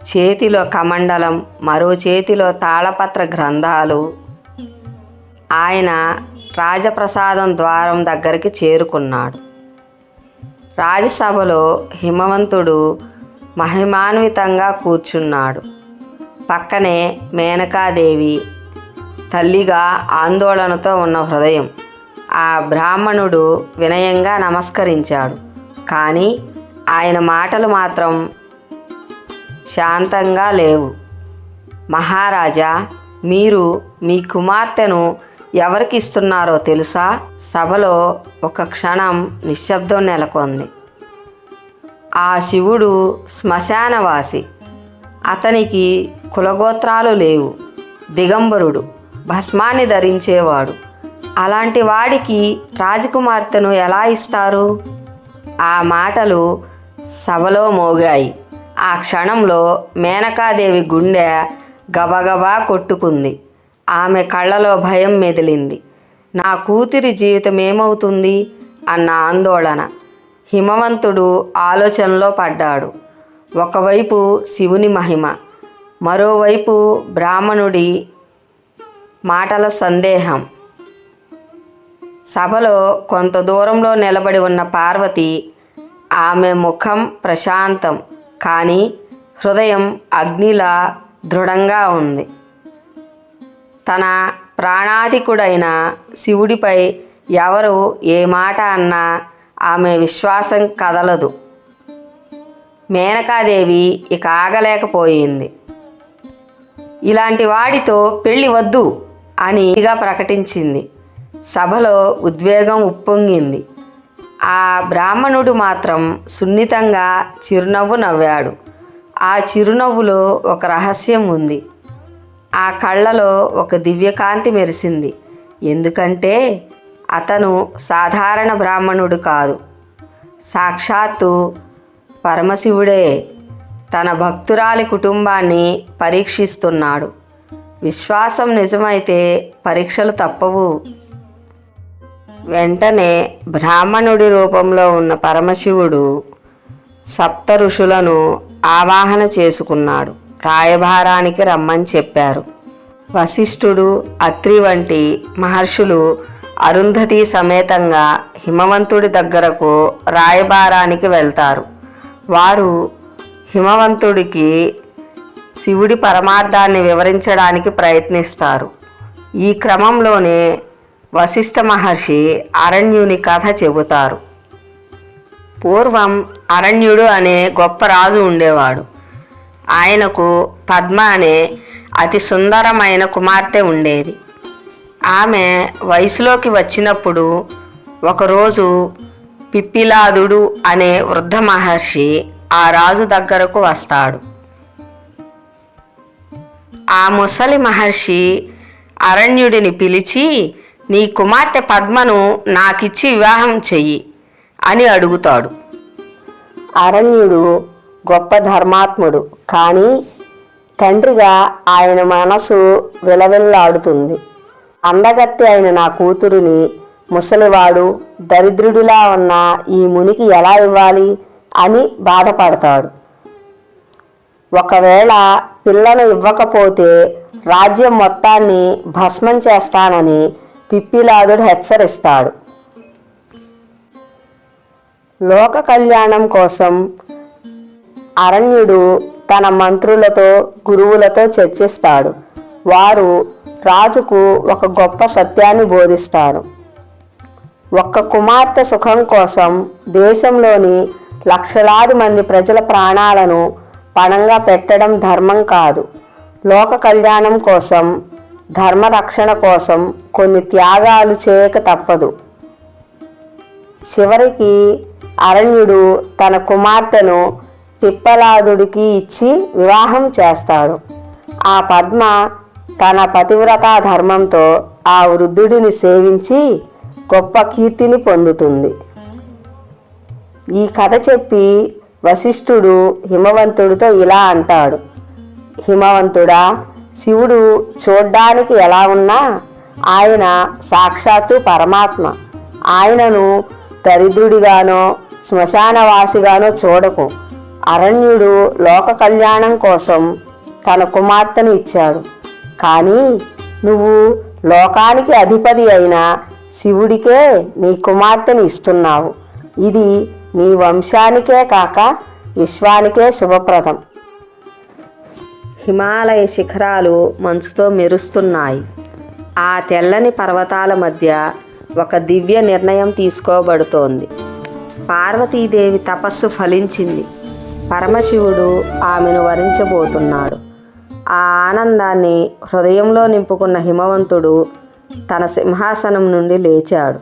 చేతిలో కమండలం, మరో చేతిలో తాళపత్ర గ్రంథాలు, ఆయన రాజప్రసాదం ద్వారం దగ్గరికి చేరుకున్నాడు. రాజసభలో హిమవంతుడు మహిమాన్వితంగా కూర్చున్నాడు. పక్కనే మేనకాదేవి, తల్లిగా ఆందోళనతో ఉన్న హృదయం. ఆ బ్రాహ్మణుడు వినయంగా నమస్కరించాడు. కానీ ఆయన మాటలు మాత్రం శాంతంగా లేవు. మహారాజా, మీరు మీ కుమార్తెను ఎవరికి ఇస్తున్నారో తెలుసా? సభలో ఒక క్షణం నిశ్శబ్దం నెలకొంది. ఆ శివుడు శ్మశానవాసి. అతనికి కులగోత్రాలు లేవు. దిగంబరుడు, భస్మాన్ని ధరించేవాడు. అలాంటి వాడికి రాజకుమార్తెను ఎలా ఇస్తారు? ఆ మాటలు సభలో మోగాయి. ఆ క్షణంలో మేనకాదేవి గుండె గబగబా కొట్టుకుంది. ఆమె కళ్ళలో భయం మెదిలింది. నా కూతురి జీవితం ఏమవుతుంది అన్న ఆందోళన. హిమవంతుడు ఆలోచనలో పడ్డాడు. ఒకవైపు శివుని మహిమ, మరోవైపు బ్రాహ్మణుడి మాటల సందేహం. సభలో కొంత దూరంలో నిలబడి ఉన్న పార్వతి, ఆమె ముఖం ప్రశాంతం, కానీ హృదయం అగ్నిలా దృఢంగా ఉంది. తన ప్రాణాధికుడైన శివుడిపై ఎవరు ఏ మాట అన్నా ఆమె విశ్వాసం కదలదు. మేనకాదేవి ఇక ఆగలేకపోయింది. ఇలాంటి వాడితో పెళ్ళి వద్దు అని ప్రకటించింది. సభలో ఉద్వేగం ఉప్పొంగింది. ఆ బ్రాహ్మణుడు మాత్రం సున్నితంగా చిరునవ్వు నవ్వాడు. ఆ చిరునవ్వులో ఒక రహస్యం ఉంది. ఆ కళ్ళలో ఒక దివ్యకాంతి మెరిసింది. ఎందుకంటే అతను సాధారణ బ్రాహ్మణుడు కాదు, సాక్షాత్తు పరమశివుడే తన భక్తురాలి కుటుంబాన్ని పరీక్షిస్తున్నాడు. విశ్వాసం నిజమైతే పరీక్షలు తప్పవు. వెంటనే బ్రాహ్మణుడి రూపంలో ఉన్న పరమశివుడు సప్త ఋషులను ఆవాహన చేసుకున్నాడు. రాయభారానికి రమ్మని చెప్పారు. వశిష్ఠుడు, అత్రి వంటి మహర్షులు అరుంధతి సమేతంగా హిమవంతుడి దగ్గరకు రాయబారానికి వెళ్తారు. వారు హిమవంతుడికి శివుడి పరమార్థాన్ని వివరించడానికి ప్రయత్నిస్తారు. ఈ క్రమంలోనే వశిష్ఠ మహర్షి అరణ్యుని కథ చెబుతారు. పూర్వం అరణ్యుడు అనే గొప్ప రాజు ఉండేవాడు. ఆయనకు పద్మ అనే అతి సుందరమైన కుమార్తె ఉండేది. ఆమె వయసులోకి వచ్చినప్పుడు ఒకరోజు పిప్పిలాదుడు అనే వృద్ధ మహర్షి ఆ రాజు దగ్గరకు వస్తాడు. ఆ ముసలి మహర్షి అరణ్యుడిని పిలిచి, నీ కుమార్తె పద్మను నాకిచ్చి వివాహం చెయ్యి అని అడుగుతాడు. అరణ్యుడు గొప్ప ధర్మాత్ముడు, కానీ తండ్రిగా ఆయన మనసు విలవిల్లాడుతుంది. అందగత్తె అయిన నా కూతురుని ముసలివాడు దరిద్రుడిలా ఉన్న ఈ మునికి ఎలా ఇవ్వాలి అని బాధపడతాడు. ఒకవేళ పిల్లను ఇవ్వకపోతే రాజ్యం మొత్తాన్ని భస్మం చేస్తానని పిప్పిలాదుడు హెచ్చరిస్తాడు. లోక కళ్యాణం కోసం అరణ్యుడు తన మంత్రులతో గురువులతో చర్చిస్తాడు. వారు రాజుకు ఒక గొప్ప సత్యాన్ని బోధిస్తారు. ఒక్క కుమార్తె సుఖం కోసం దేశంలోని లక్షలాది మంది ప్రజల ప్రాణాలను పణంగా పెట్టడం ధర్మం కాదు. లోక కళ్యాణం కోసం, ధర్మరక్షణ కోసం కొన్ని త్యాగాలు చేయక తప్పదు. చివరికి అరణ్యుడు తన కుమార్తెను పిప్పలాదుడికి ఇచ్చి వివాహం చేస్తాడు. ఆ పద్మ తన పతివ్రతా ధర్మంతో ఆ వృద్ధుడిని సేవించి గొప్ప కీర్తిని పొందుతుంది. ఈ కథ చెప్పి వశిష్ఠుడు హిమవంతుడితో ఇలా అంటాడు, హిమవంతుడా, శివుడు చూడ్డానికి ఎలా ఉన్నా ఆయన సాక్షాత్తు పరమాత్మ. ఆయనను దరిద్రుడిగానో శ్మశానవాసిగానో చూడకు. అరణ్యుడు లోక కళ్యాణం కోసం తన కుమార్తెను ఇచ్చాడు, కానీ నువ్వు లోకానికి అధిపతి అయిన శివుడికే నీ కుమార్తెను ఇస్తున్నావు. ఇది నీ వంశానికే కాక విశ్వానికే శుభప్రదం. హిమాలయ శిఖరాలు మంచుతో మెరుస్తున్నాయి. ఆ తెల్లని పర్వతాల మధ్య ఒక దివ్య నిర్ణయం తీసుకోబడుతోంది. పార్వతీదేవి తపస్సు ఫలించింది. పరమశివుడు ఆమెను వరించబోతున్నాడు. ఆ ఆనందాన్ని హృదయంలో నింపుకున్న హిమవంతుడు తన సింహాసనం నుండి లేచాడు.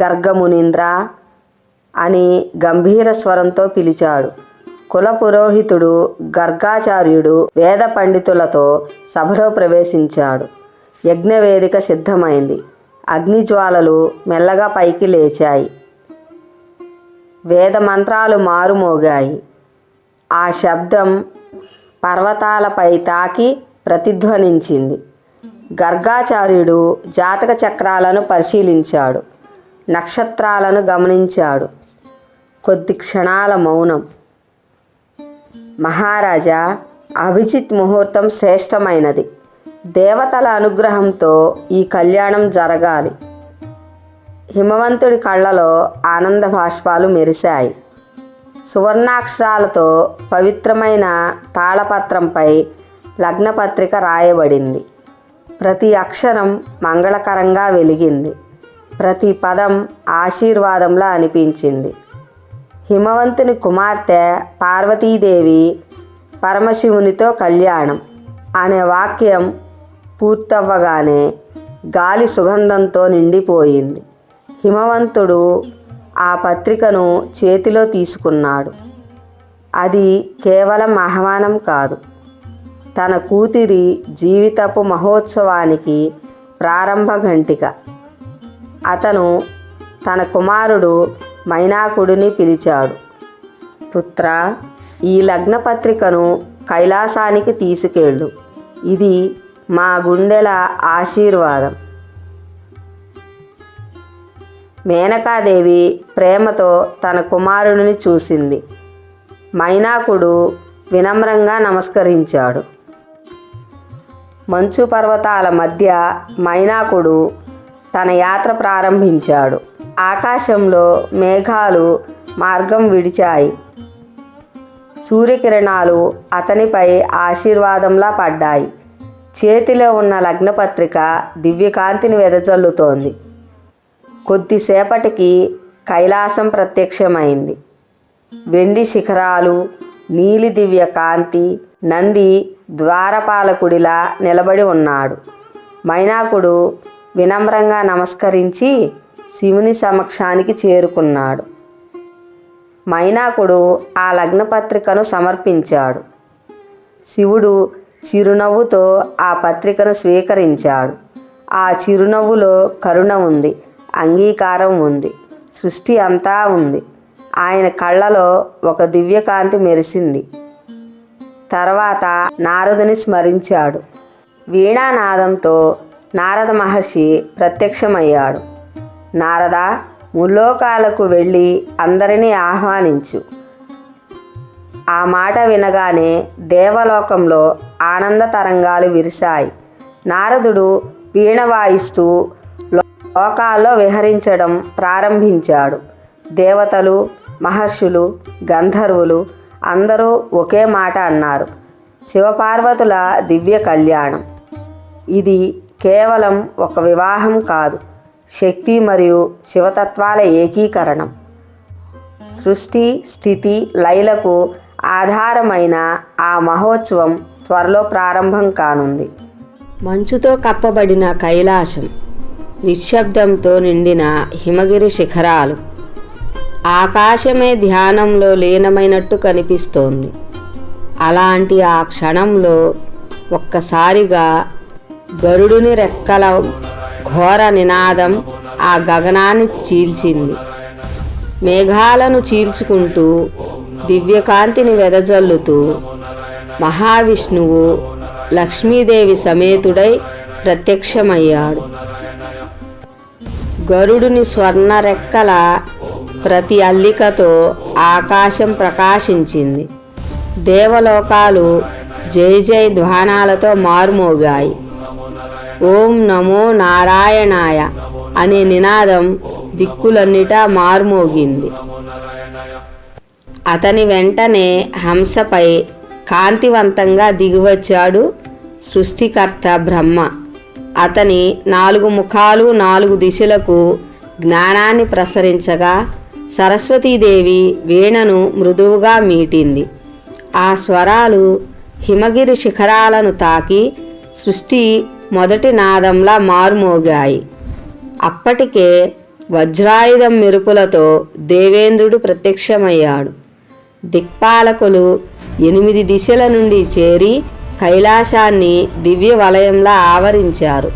గర్గమునీంద్ర అని గంభీర స్వరంతో పిలిచాడు. కుల పురోహితుడు గర్గాచార్యుడు వేద పండితులతో సభలో ప్రవేశించాడు. యజ్ఞవేదిక సిద్ధమైంది. అగ్నిజ్వాలలు మెల్లగా పైకి లేచాయి. వేద మంత్రాలు మారుమోగాయి. ఆ శబ్దం పర్వతాలపై తాకి ప్రతిధ్వనించింది. గర్గాచార్యుడు జాతక చక్రాలను పరిశీలించాడు. నక్షత్రాలను గమనించాడు. కొద్ది క్షణాల మౌనం. మహారాజా, అభిజిత్ ముహూర్తం శ్రేష్టమైనది. దేవతల అనుగ్రహంతో ఈ కళ్యాణం జరగాలి. హిమవంతుడి కళ్ళలో ఆనంద బాష్పాలు మెరిశాయి. సువర్ణాక్షరాలతో పవిత్రమైన తాళపత్రంపై లగ్నపత్రిక రాయబడింది. ప్రతి అక్షరం మంగళకరంగా వెలిగింది. ప్రతి పదం ఆశీర్వాదంలా అనిపించింది. హిమవంతుని కుమార్తె పార్వతీదేవి పరమశివునితో కళ్యాణం అనే వాక్యం పూర్తవ్వగానే గాలి సుగంధంతో నిండిపోయింది. హిమవంతుడు ఆ పత్రికను చేతిలో తీసుకున్నాడు. అది కేవలం ఆహ్వానం కాదు, తన కూతురి జీవితపు మహోత్సవానికి ప్రారంభ ఘంటిక. అతను తన కుమారుడు మైనాకుడిని పిలిచాడు. పుత్ర, ఈ లగ్నపత్రికను కైలాసానికి తీసుకెళ్ళు. ఇది మా గుండెల ఆశీర్వాదం. మేనకాదేవి ప్రేమతో తన కుమారుడిని చూసింది. మైనాకుడు వినమ్రంగా నమస్కరించాడు. మంచు పర్వతాల మధ్య మైనాకుడు తన యాత్ర ప్రారంభించాడు. ఆకాశంలో మేఘాలు మార్గం విడిచాయి. సూర్యకిరణాలు అతనిపై ఆశీర్వాదంలా పడ్డాయి. చేతిలో ఉన్న లగ్నపత్రిక దివ్యకాంతిని వెదజల్లుతోంది. కొద్దిసేపటికి కైలాసం ప్రత్యక్షమైంది. వెండి శిఖరాలు, నీలి దివ్య కాంతి, నంది ద్వారపాలకుడిలా నిలబడి ఉన్నాడు. మైనాకుడు వినమ్రంగా నమస్కరించి శివుని సమక్షానికి చేరుకున్నాడు. మైనాకుడు ఆ లగ్నపత్రికను సమర్పించాడు. శివుడు చిరునవ్వుతో ఆ పత్రికను స్వీకరించాడు. ఆ చిరునవ్వులో కరుణ ఉంది, అంగీకారం ఉంది, సృష్టి అంతా ఉంది. ఆయన కళ్ళలో ఒక దివ్యకాంతి మెరిసింది. తర్వాత నారదుని స్మరించాడు. వీణానాదంతో నారద మహర్షి ప్రత్యక్షమయ్యాడు. నారద, ముల్లోకాలకు వెళ్ళి అందరినీ ఆహ్వానించు. ఆ మాట వినగానే దేవలోకంలో ఆనంద తరంగాలు విరిశాయి. నారదుడు వీణ వాయిస్తూ లోకాల్లో విహరించడం ప్రారంభించాడు. దేవతలు, మహర్షులు, గంధర్వులు అందరూ ఒకే మాట అన్నారు: శివపార్వతుల దివ్య కళ్యాణం. ఇది కేవలం ఒక వివాహం కాదు, శక్తి మరియు శివతత్వాల ఏకీకరణం. సృష్టి, స్థితి, లయలకు ఆధారమైన ఆ మహోత్సవం త్వరలో ప్రారంభం కానుంది. మంచుతో కప్పబడిన కైలాసం, నిశ్శబ్దంతో నిండిన హిమగిరి శిఖరాలు, ఆకాశమే ధ్యానంలో లీనమైనట్టు కనిపిస్తోంది. అలాంటి ఆ క్షణంలో ఒక్కసారిగా గరుడుని రెక్కల ఘోర నినాదం ఆ గగనాన్ని చీల్చింది. మేఘాలను చీల్చుకుంటూ దివ్యకాంతిని వెదజల్లుతూ మహావిష్ణువు లక్ష్మీదేవి సమేతుడై ప్రత్యక్షమయ్యాడు. గరుడుని స్వర్ణ రెక్కల ప్రతి అల్లికతో ఆకాశం ప్రకాశించింది. దేవలోకాలు జై జై ధ్వానాలతో మారుమోగాయి. ఓం నమో నారాయణాయ అనే నినాదం దిక్కులన్నిటా మారుమోగింది. అతని వెంటనే హంసపై కాంతివంతంగా దిగివచ్చాడు సృష్టికర్త బ్రహ్మ. అతని 4 ముఖాలు 4 దిశలకు జ్ఞానాన్ని ప్రసరించగా సరస్వతీదేవి వీణను మృదువుగా మీటింది. ఆ స్వరాలు హిమగిరి శిఖరాలను తాకి సృష్టి మొదటి నాదంలా మారుమోగాయి. అప్పటికే వజ్రాయుధం మెరుపులతో దేవేంద్రుడు ప్రత్యక్షమయ్యాడు. దిక్పాలకులు 8 దిశల నుండి చేరి కైలాసాన్ని దివ్య వలయంలా ఆవరించారు.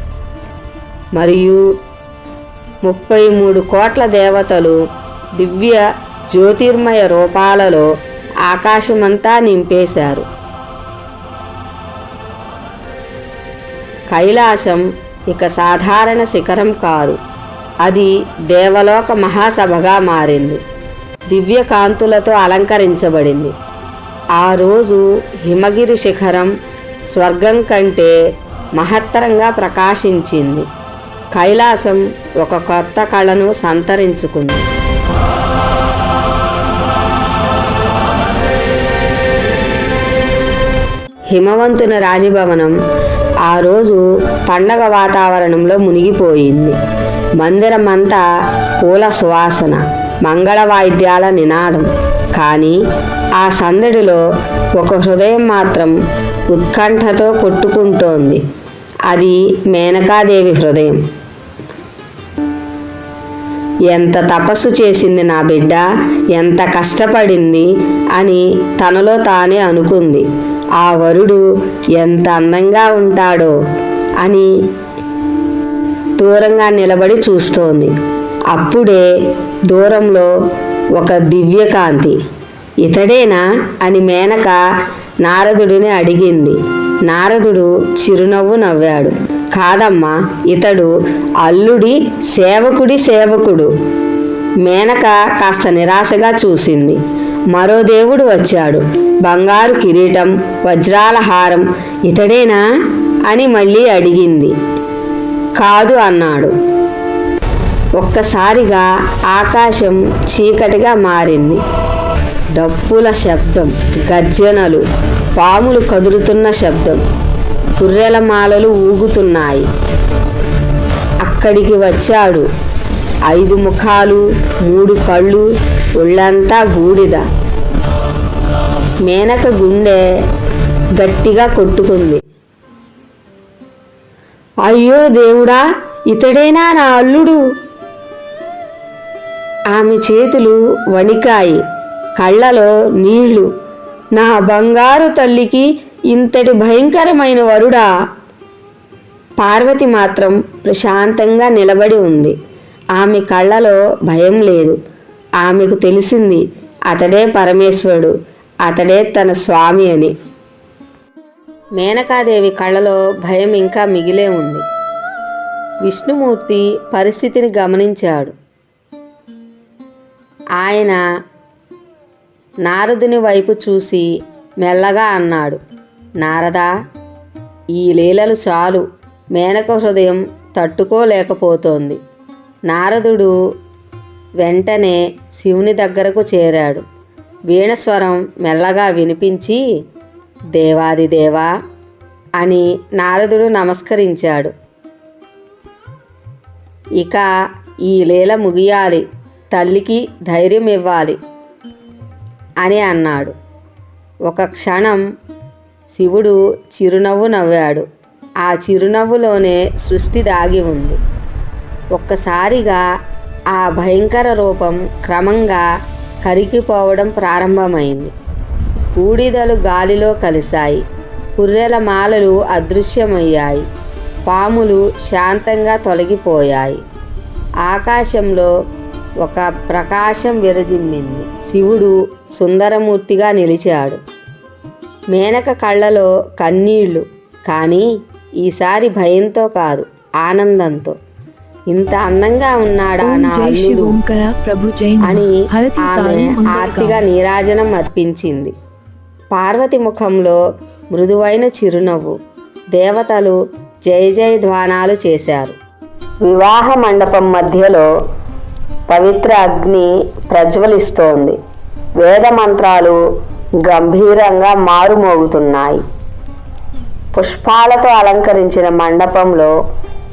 మరియు 33 కోట్ల దేవతలు దివ్య జ్యోతిర్మయ రూపాలలో ఆకాశమంతా నింపేశారు. కైలాసం ఇక సాధారణ శిఖరం కాదు, అది దేవలోక మహాసభగా మారింది. దివ్య కాంతులతో అలంకరించబడింది. ఆ రోజు హిమగిరి శిఖరం స్వర్గం కంటే మహత్తరంగా ప్రకాశించింది. కైలాసం ఒక కొత్త కళను సంతరించుకుంది. హిమవంతుని రాజభవనం ఆ రోజు పండగ వాతావరణంలో మునిగిపోయింది. మందిరమంతా పూల సువాసన, మంగళ వాయిద్యాల నినాదం. కానీ ఆ సందడిలో ఒక హృదయం మాత్రం ఉత్కంఠతో కొట్టుకుంటోంది. అది మేనకాదేవి హృదయం. ఎంత తపస్సు చేసింది నా బిడ్డ, ఎంత కష్టపడింది అని తనలో తానే అనుకుంది. ఆ వరుడు ఎంత అందంగా ఉంటాడో అని దూరంగా నిలబడి చూస్తోంది. అప్పుడే దూరంలో ఒక దివ్యకాంతి. ఇతడేనా అని మేనక నారదుడిని అడిగింది. నారదుడు చిరునవ్వు నవ్వాడు. కాదమ్మా, ఇతడు అల్లుడి సేవకుడు. మేనక కాస్త నిరాశగా చూసింది. మరో దేవుడు వచ్చాడు. బంగారు కిరీటం, వజ్రాల హారం. ఇతడేనా అని మళ్ళీ అడిగింది. కాదు అన్నాడు. ఒక్కసారిగా ఆకాశం చీకటిగా మారింది. డప్పుల శబ్దం, గర్జనలు, పాములు కదులుతున్న శబ్దం, పుర్రెల మాలలు ఊగుతున్నాయి. అక్కడికి వచ్చాడు 5 ముఖాలు, 3 కళ్ళు, ఒళ్ళంతా బూడిద. మేనక గుండె గట్టిగా కొట్టుకుంది. అయ్యో దేవుడా, ఇతడేనా నా అల్లుడు? ఆమె చేతులు వణికాయి, కళ్ళలో నీళ్లు. నా బంగారు తల్లికి ఇంతటి భయంకరమైన వరుడా? పార్వతి మాత్రం ప్రశాంతంగా నిలబడి ఉంది. ఆమె కళ్ళలో భయం లేదు. ఆమెకు తెలిసింది అతడే పరమేశ్వరుడు, అతడే తన స్వామి అని. మేనకాదేవి కళ్ళలో భయం ఇంకా మిగిలే ఉంది. విష్ణుమూర్తి పరిస్థితిని గమనించాడు. ఆయన నారదుని వైపు చూసి మెల్లగా అన్నాడు, నారదా, ఈ లీలలు చాలు. మేనక హృదయం తట్టుకోలేకపోతోంది. నారదుడు వెంటనే శివుని దగ్గరకు చేరాడు. వీణస్వరం మెల్లగా వినిపించి, దేవాదిదేవా అని నారదుడు నమస్కరించాడు. ఇక ఈ లీల ముగియాలి, తల్లికి ధైర్యం ఇవ్వాలి అని అన్నాడు. ఒక క్షణం శివుడు చిరునవ్వు నవ్వాడు. ఆ చిరునవ్వులోనే సృష్టి దాగి ఉంది. ఒక్కసారిగా ఆ భయంకర రూపం క్రమంగా కరిగిపోవడం ప్రారంభమైంది. బూడిదలు గాలిలో కలిశాయి. పుర్రెల మాలలు అదృశ్యమయ్యాయి. పాములు శాంతంగా తొలగిపోయాయి. ఆకాశంలో ఒక ప్రకాశం విరజిమ్మింది. శివుడు సుందరమూర్తిగా నిలిచాడు. మేనక కళ్ళలో కన్నీళ్లు, కానీ ఈసారి భయంతో కాదు, ఆనందంతో. ఇంత అందంగా ఉన్నాడా నా అల్లుడు అని ఆమె ఆర్తిగా నీరాజనం అర్పించింది. పార్వతి ముఖంలో మృదువైన చిరునవ్వు. దేవతలు జయ జయ ధ్వానాలు చేశారు. వివాహ మండపం మధ్యలో పవిత్ర అగ్ని ప్రజ్వలిస్తోంది. వేద మంత్రాలు గంభీరంగా మారుమోగుతున్నాయి. పుష్పాలతో అలంకరించిన మండపంలో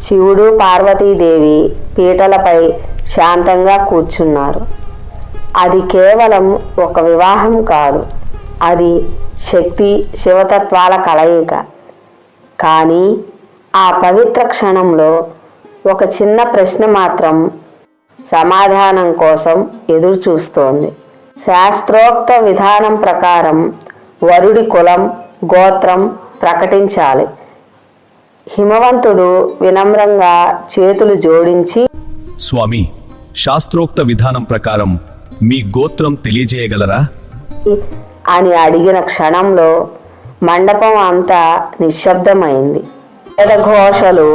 శివుడు, పార్వతీదేవి పీటలపై శాంతంగా కూర్చున్నారు. అది కేవలం ఒక వివాహం కాదు, అది శక్తి శివతత్వాల కలయిక. కానీ ఆ పవిత్ర క్షణంలో ఒక చిన్న ప్రశ్న మాత్రం సమాధానం కోసం ఎదురు చూస్తోంది. శాస్త్రోక్త విధానం ప్రకారం వరుడి కులం, గోత్రం ప్రకటించాలి. హిమవంతుడు వినమ్రంగా చేతులు జోడించి, స్వామి, శాస్త్రోక్త విధానం ప్రకారం మీ గోత్రం తెలియజేయగలరా అని అడిగిన క్షణంలో మండపం అంతా నిశ్శబ్దమైంది. వేదఘోషలు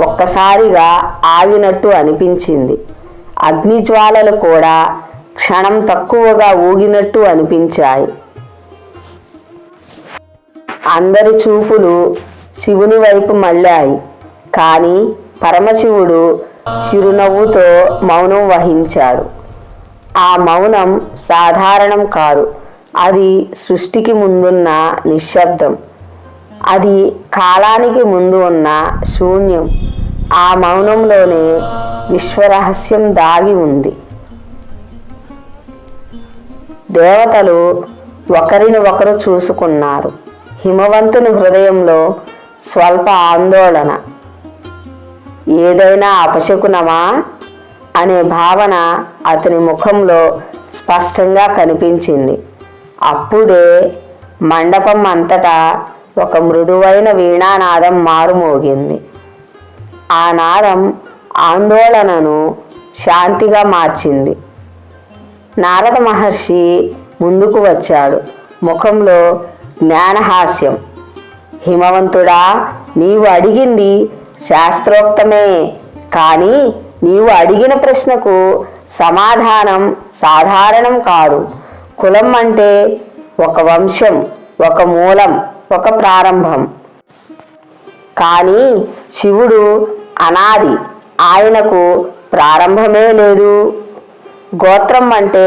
ఒక్కసారిగా ఆగినట్టు అనిపించింది. అగ్నిజ్వాలలు కూడా క్షణం తక్కువగా ఊగినట్టు అనిపించాయి. అందరి చూపులు శివుని వైపు మళ్ళాయి. కానీ పరమశివుడు చిరునవ్వుతో మౌనం వహించాడు. ఆ మౌనం సాధారణం కాదు, అది సృష్టికి ముందున్న నిశ్శబ్దం. అది కాలానికి ముందు ఉన్న శూన్యం. ఆ మౌనంలోనే విశ్వరహస్యం దాగి ఉంది. దేవతలు ఒకరిని ఒకరు చూసుకున్నారు. హిమవంతుని హృదయంలో స్వల్ప ఆందోళన. ఏదైనా అపశకునమా అనే భావన అతని ముఖంలో స్పష్టంగా కనిపించింది. అప్పుడే మండపం అంతటా ఒక మృదువైన వీణానాదం మారుమోగింది. ఆ నాదం ఆందోళనను శాంతిగా మార్చింది. నారద మహర్షి ముందుకు వచ్చాడు. ముఖంలో జ్ఞానహాస్యం. హిమవంతుడా, నీవు అడిగింది శాస్త్రోక్తమే, కానీ నీవు అడిగిన ప్రశ్నకు సమాధానం సాధారణం కాదు. కులం అంటే ఒక వంశం, ఒక మూలం, ఒక ప్రారంభం. కానీ శివుడు అనాది, ఆయనకు ప్రారంభమే లేదు. గోత్రం అంటే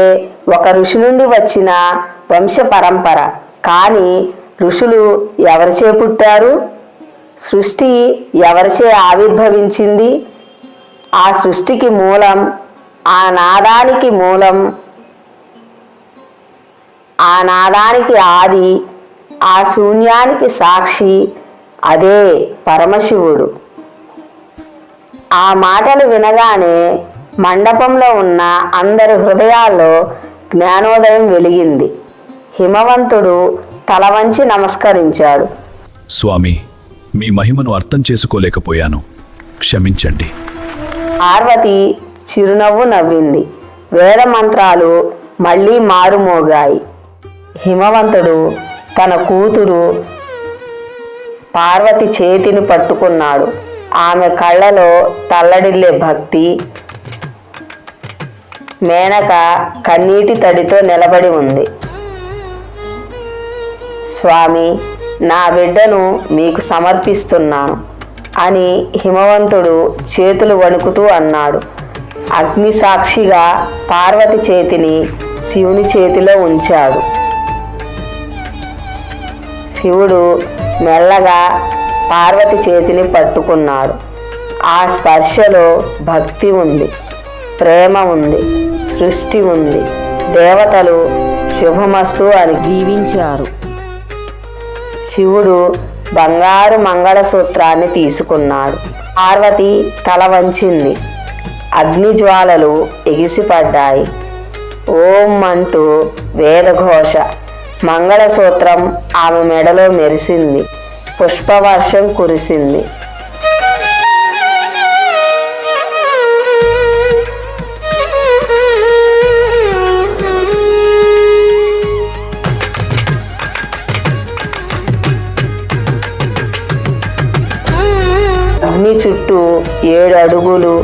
ఒక ఋషి నుండి వచ్చిన వంశ పరంపర. కానీ ఋషులు ఎవరిచే పుట్టారు? సృష్టి ఎవరిచే ఆవిర్భవించింది? ఆ సృష్టికి మూలం ఆ నాదానికి మూలం, ఆ నాదానికి ఆది, ఆ శూన్యానికి సాక్షి అదే పరమశివుడు. ఆ మాటలు వినగానే మండపంలో ఉన్న అందరి హృదయాల్లో జ్ఞానోదయం వెలిగింది. హిమవంతుడు తల వంచి నమస్కరించాడు. స్వామి, మీ మహిమను అర్థం చేసుకోలేకపోయాను, క్షమించండి. పార్వతి చిరునవ్వు నవ్వింది. వేద మంత్రాలు మళ్ళీ మారుమోగాయి. హిమవంతుడు తన కూతురు పార్వతి చేతిని పట్టుకున్నాడు. ఆమె కళ్ళలో తల్లడిల్లే భక్తి. మేనక కన్నీటి తడితో నిలబడి ఉంది. స్వామి, నా బిడ్డను మీకు సమర్పిస్తున్నాను అని హిమవంతుడు చేతులు వణుకుతూ అన్నాడు. అగ్ని సాక్షిగా పార్వతి చేతిని శివుని చేతిలో ఉంచాడు. శివుడు మెల్లగా పార్వతి చేతిని పట్టుకున్నాడు. ఆ స్పర్శలో భక్తి ఉంది, ప్రేమ ఉంది, సృష్టి ఉంది. దేవతలు శుభమస్తు అని దీవించారు. శివుడు బంగారు మంగళసూత్రాన్ని తీసుకున్నాడు. పార్వతి తల వంచింది. అగ్నిజ్వాలలు ఎగిసిపడ్డాయి. ఓం అంటూ వేదఘోష. మంగళసూత్రం ఆమె మెడలో మెరిసింది. పుష్పవర్షం కురిసింది. అగ్ని చుట్టూ 7 అడుగులు,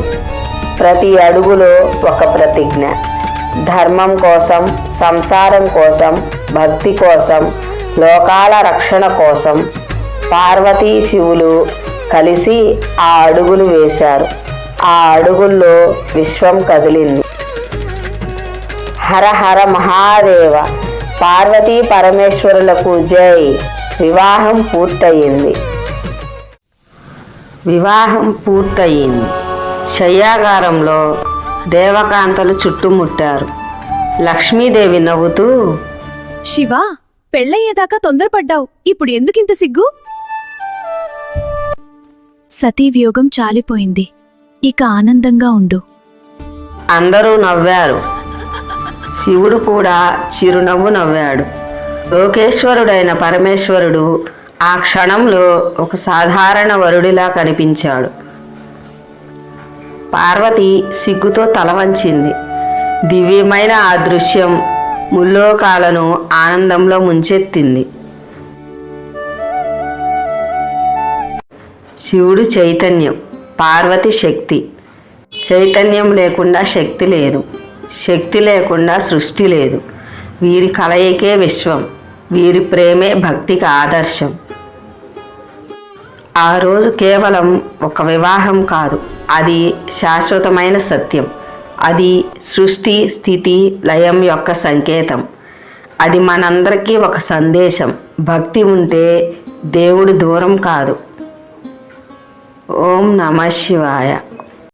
ప్రతి అడుగులో ఒక ప్రతిజ్ఞ. ధర్మం కోసం, సంసారం కోసం, భక్తి కోసం, లోకాల రక్షణ కోసం. పార్వతీ శివులు కలిసి ఆ అడుగులు వేశారు. ఆ అడుగుల్లో విశ్వం కదిలింది. హర హర మహాదేవ. పార్వతీ పరమేశ్వరులకు జై. వివాహం పూర్తయింది. శయ్యాగారంలో దేవకాంతలు చుట్టుముట్టారు. లక్ష్మీదేవి నవ్వుతూ, శివా, పెళ్ళయ్యేదాకా తొందరపడ్డావు, ఇప్పుడు ఎందుకింత సిగ్గు? సతీవియోగం చాలిపోయింది, ఇక ఆనందంగా ఉండు. అందరూ నవ్వారు. శివుడు కూడా చిరునవ్వు నవ్వాడు. లోకేశ్వరుడైన పరమేశ్వరుడు ఆ క్షణంలో ఒక సాధారణ వరుడిలా కనిపించాడు. పార్వతి సిగ్గుతో తల వంచింది. దివ్యమైన ఆ దృశ్యం ముల్లోకాలను ఆనందంలో ముంచెత్తింది. శివుడు చైతన్యం, పార్వతి శక్తి. చైతన్యం లేకుండా శక్తి లేదు, శక్తి లేకుండా సృష్టి లేదు. వీరి కలయికే విశ్వం, వీరి ప్రేమే భక్తికి ఆదర్శం. ఆ రోజు కేవలం ఒక వివాహం కాదు, అది శాశ్వతమైన సత్యం. అది సృష్టి స్థితి లయం యొక్క సంకేతం. అది మనందరికీ ఒక సందేశం. భక్తి ఉంటే దేవుడు దూరం కాదు. ఓం నమః శివాయ.